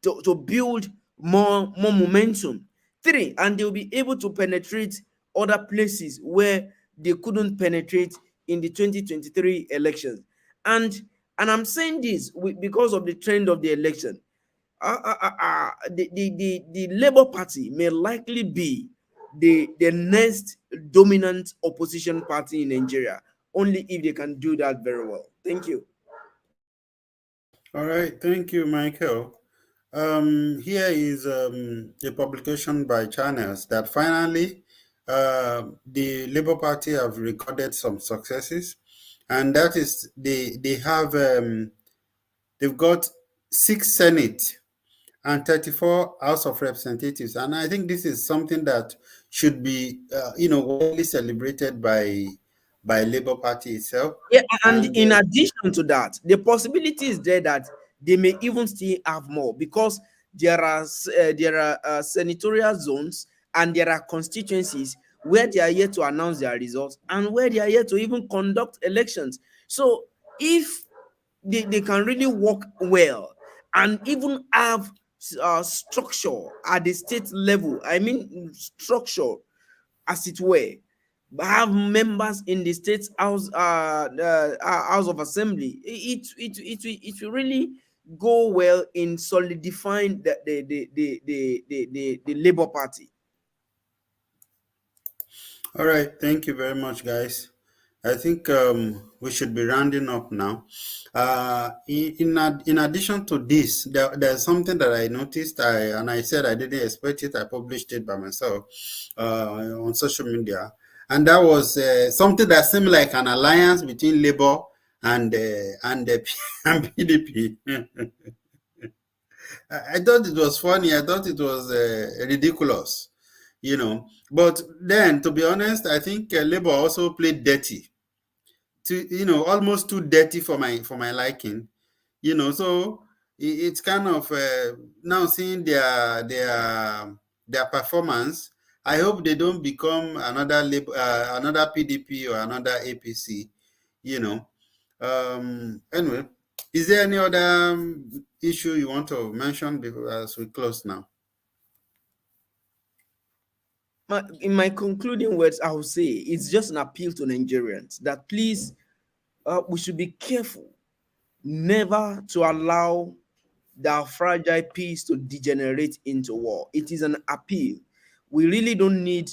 To build more momentum. Three, and they'll be able to penetrate other places where they couldn't penetrate in the 2023 elections. And I'm saying this because of the trend of the election. The Labour Party may likely be the next dominant opposition party in Nigeria, only if they can do that very well. Thank you. All right, thank you, Michael. Here is a publication by Channels that finally the Labour Party have recorded some successes, and that is they've got 6 Senate and 34 House of Representatives, and I think this is something that should be widely celebrated by Labour Party itself. Yeah, and And in addition to that, the possibility is there that they may even still have more, because there are senatorial zones and there are constituencies where they are yet to announce their results and where they are yet to even conduct elections. So if they can really work well and even have structure at the state level, structure, as it were, have members in the state house of assembly, it will really go well in solidifying the Labour Party. all right, thank you very much, guys. I think we should be rounding up now. In addition to this, there's something that I noticed, and I said I didn't expect it. I published it by myself on social media, and that was something that seemed like an alliance between Labour and and PDP. I thought it was funny. I thought it was ridiculous, But then, to be honest, I think Labour also played dirty, almost too dirty for my liking, So it's kind of now seeing their performance. I hope they don't become another another PDP or another APC, Anyway, is there any other issue you want to mention as we close now? In my concluding words, I will say it's just an appeal to Nigerians that please, we should be careful never to allow the fragile peace to degenerate into war. It is an appeal. We really don't need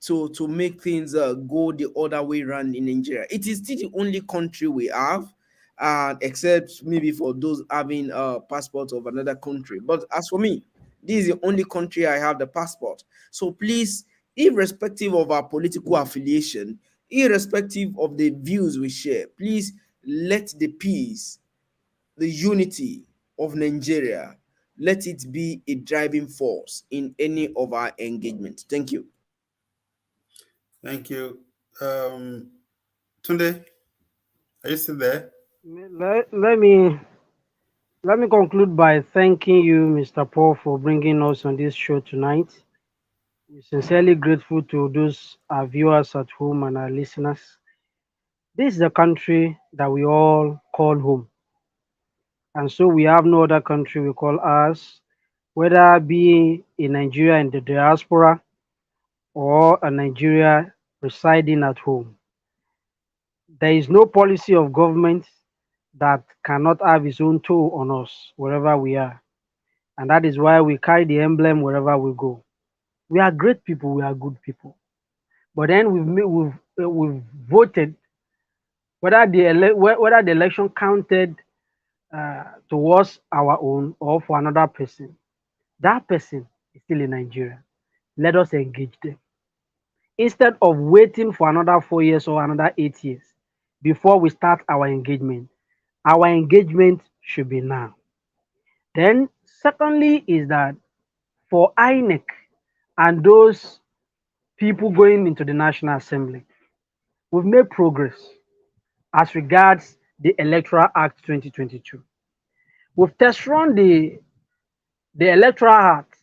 to make things go the other way around in Nigeria. It is still the only country we have, except maybe for those having a passport of another country. But as for me, this is the only country I have the passport. So please, irrespective of our political affiliation, irrespective of the views we share, please let the peace, the unity of Nigeria, let it be a driving force in any of our engagement. Thank you. Thank you. Tunde, are you still there? Let me conclude by thanking you, Mr. Paul, for bringing us on this show tonight. We're sincerely grateful to those our viewers at home and our listeners. This is a country that we all call home, and so we have no other country we call ours, whether be in Nigeria in the diaspora or a Nigeria residing at home. There is no policy of government that cannot have its own toll on us wherever we are. And that is why we carry the emblem wherever we go. We are great people, we are good people. But then we've voted whether the election counted towards our own or for another person. That person is still in Nigeria. Let us engage them. Instead of waiting for another 4 years or another 8 years before we start our engagement should be now. Then, secondly, is that for INEC and those people going into the National Assembly, we've made progress as regards the Electoral Act 2022. We've test run the Electoral Act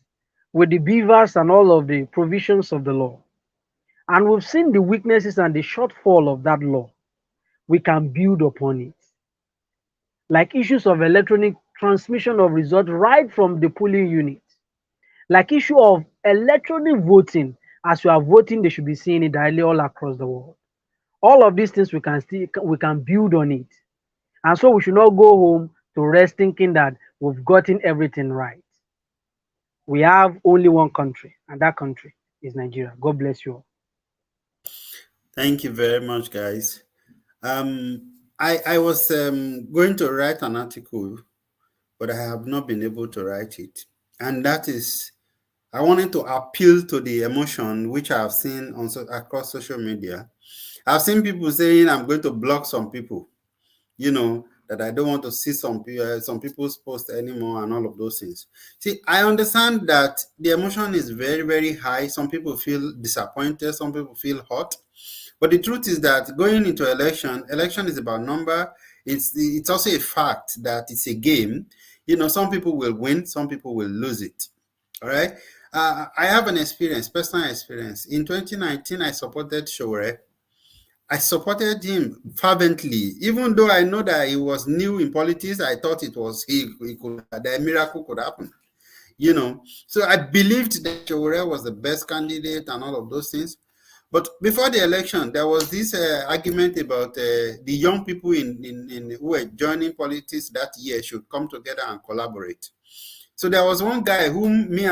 with the beavers and all of the provisions of the law. And we've seen the weaknesses and the shortfall of that law. We can build upon it. Like issues of electronic transmission of results right from the polling unit. Like issue of electronic voting. As you are voting, they should be seeing it directly all across the world. All of these things we can build on it. And so we should not go home to rest thinking that we've gotten everything right. We have only one country, and that country is Nigeria. God bless you all. Thank you very much, guys. I was going to write an article, but I have not been able to write it. And that is, I wanted to appeal to the emotion which I have seen across social media. I've seen people saying I'm going to block some people, that I don't want to see some people's posts anymore and all of those things. See, I understand that the emotion is very, very high. Some people feel disappointed. Some people feel hot. But the truth is that going into election is about number. It's also a fact that it's a game. Some people will win, some people will lose it. All right. I have an personal experience. In 2019, I supported Sowore. I supported him fervently, even though I know that he was new in politics. I thought that a miracle could happen. So I believed that Sowore was the best candidate and all of those things. But before the election, there was this argument about the young people who were joining politics that year should come together and collaborate. So there was one guy whom me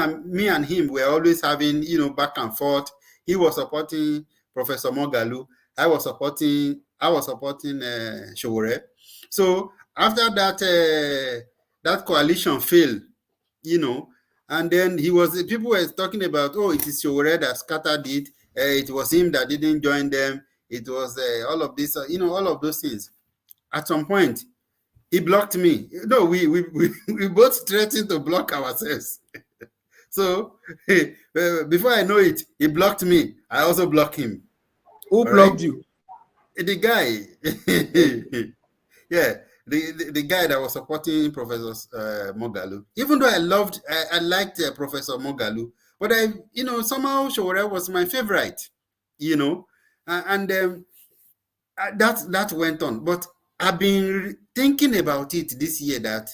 and him were always having, back and forth. He was supporting Professor Moghalu. I was supporting Sowore. So after that coalition failed, and then people were talking about, it is Sowore that scattered it. It was him that didn't join them. It was all of this, all of those things. At some point, he blocked me. No, we both threatened to block ourselves. So before I know it, he blocked me. I also blocked him. Who blocked you? The guy. Yeah, the guy that was supporting Professor Moghalu. Even though I liked Professor Moghalu, but somehow Sowore was my favorite, and that went on. But I've been thinking about it this year that,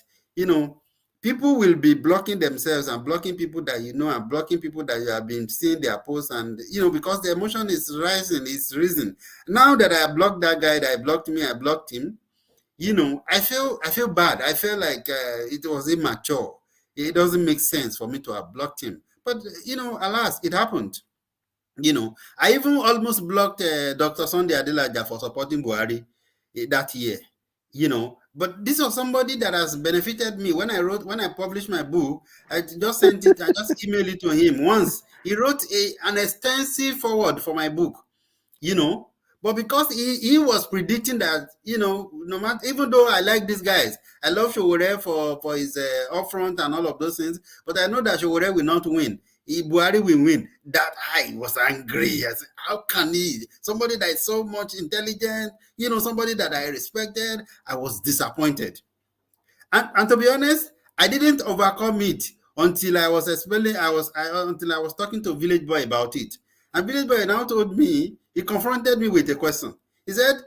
people will be blocking themselves and blocking people that and blocking people that you have been seeing their posts, and because the emotion is rising, it's risen. Now that I blocked that guy that blocked me, I blocked him. I feel bad. I feel like it was immature. It doesn't make sense for me to have blocked him. But alas, it happened. I even almost blocked Dr. Sunday Adelaja for supporting Buhari that year. But this was somebody that has benefited me. When I published my book, I just sent it, I just emailed it to him once. He wrote an extensive forward for my book, but because he was predicting that, no matter, even though I like these guys, I love Showore for his upfront and all of those things, but I know that Showore will not win. Buhari will win. That I was angry. I said, how can he? Somebody that is so much intelligent, somebody that I respected, I was disappointed. And to be honest, I didn't overcome it until I was until I was talking to Village Boy about it. And Village Boy now told me, he confronted me with a question. He said,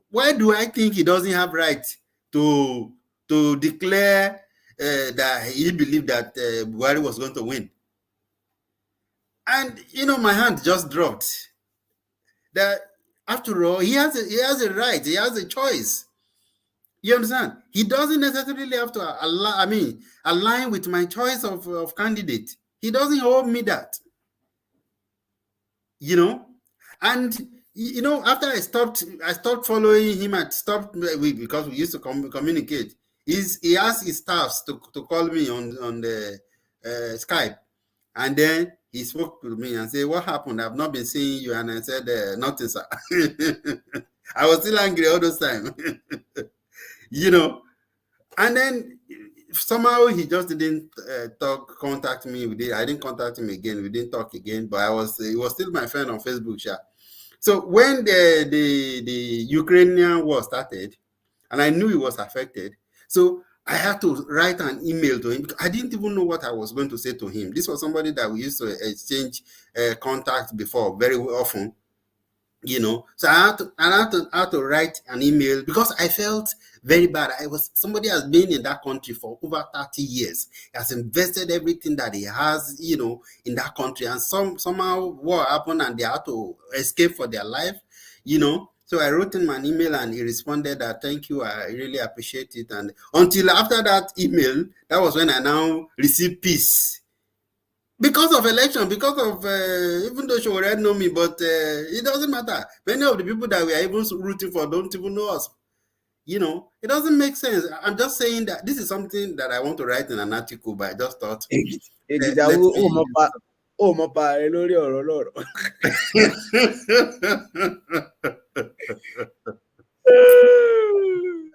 why do I think he doesn't have right to declare that he believed that Buhari was going to win? And my hand just dropped. That after all, he has a right, he has a choice. You understand? He doesn't necessarily have to align with my choice of candidate. He doesn't owe me that. And after I stopped following him. I stopped because we used to communicate. He asked his staffs to call me on the Skype, and then he spoke to me and said, "What happened? I've not been seeing you." And I said, "Nothing, sir." I was still angry all those time. And then somehow he just didn't contact me. I didn't contact him again. We didn't talk again. But he was still my friend on Facebook. Yeah. So when the Ukrainian war started, and I knew he was affected, so I had to write an email to him because I didn't even know what I was going to say to him. This was somebody that we used to exchange contact before very often. So I had to write an email because I felt very bad. Somebody has been in that country for over 30 years. He has invested everything that he has, in that country, and somehow war happened and they had to escape for their life, So I wrote him an email and he responded that, "Thank you, I really appreciate it." And until after that email, that was when I now received peace. Because of election, because of even though she already know me, but it doesn't matter. Many of the people that we are even rooting for don't even know us. It doesn't make sense. I'm just saying that this is something that I want to write in an article, but I just thought.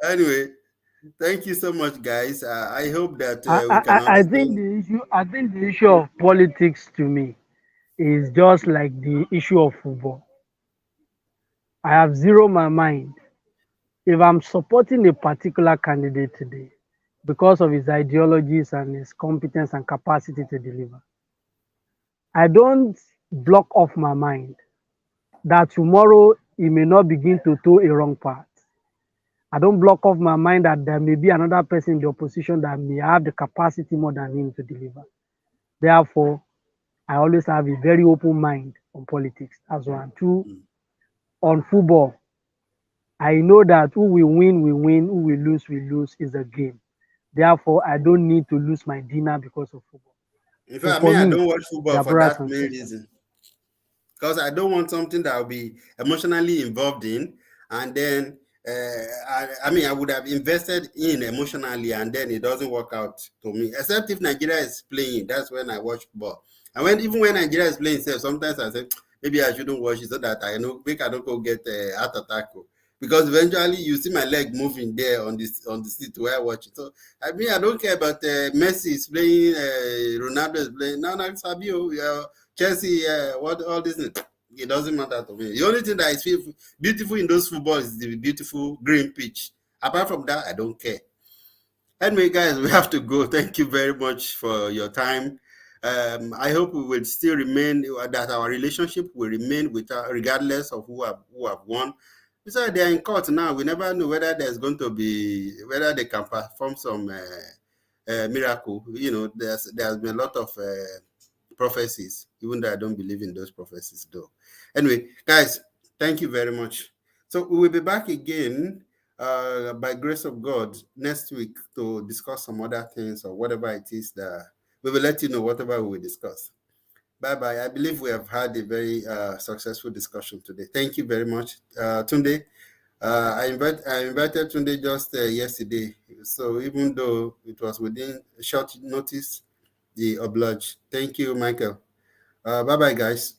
Anyway, thank you so much, guys. I hope that we can I understand. think the issue of politics to me is just like the issue of football. I have zero my mind. If I'm supporting a particular candidate today because of his ideologies and his competence and capacity to deliver, I don't block off my mind that tomorrow he may not begin to toe a wrong path. I don't block off my mind that there may be another person in the opposition that may have the capacity more than him to deliver. Therefore, I always have a very open mind on politics as one. Two, on football, I know that who will win, who will lose is a game. Therefore, I don't need to lose my dinner because of football. In So fact, for I me, don't watch football they're for brothers that and main sisters. reason. Because I don't want something that I'll be emotionally involved in, and then I would have invested in emotionally, and then it doesn't work out to me. Except if Nigeria is playing, that's when I watch football. And even when Nigeria is playing, sometimes I say maybe I shouldn't watch it so that I don't go get heart attack. Because eventually you see my leg moving there on the seat where I watch it. So I don't care about Messi is playing, Ronaldo is playing. No, Sabio, Chelsea, what all this. It doesn't matter to me. The only thing that is beautiful in those football is the beautiful green pitch. Apart from that, I don't care. Anyway, guys, we have to go. Thank you very much for your time. I hope we will still remain, that our relationship will remain regardless of who have won. Besides, they are in court now. We never know whether whether they can perform some miracle. There's been a lot of prophecies, even though I don't believe in those prophecies, though. Anyway, guys, thank you very much. So we will be back again by grace of God next week to discuss some other things or whatever it is that we will let you know whatever we will discuss. Bye-bye. I believe we have had a very successful discussion today. Thank you very much, Tunde. I invited Tunde just yesterday, so even though it was within short notice, the oblige. Thank you, Michael. Bye-bye, guys.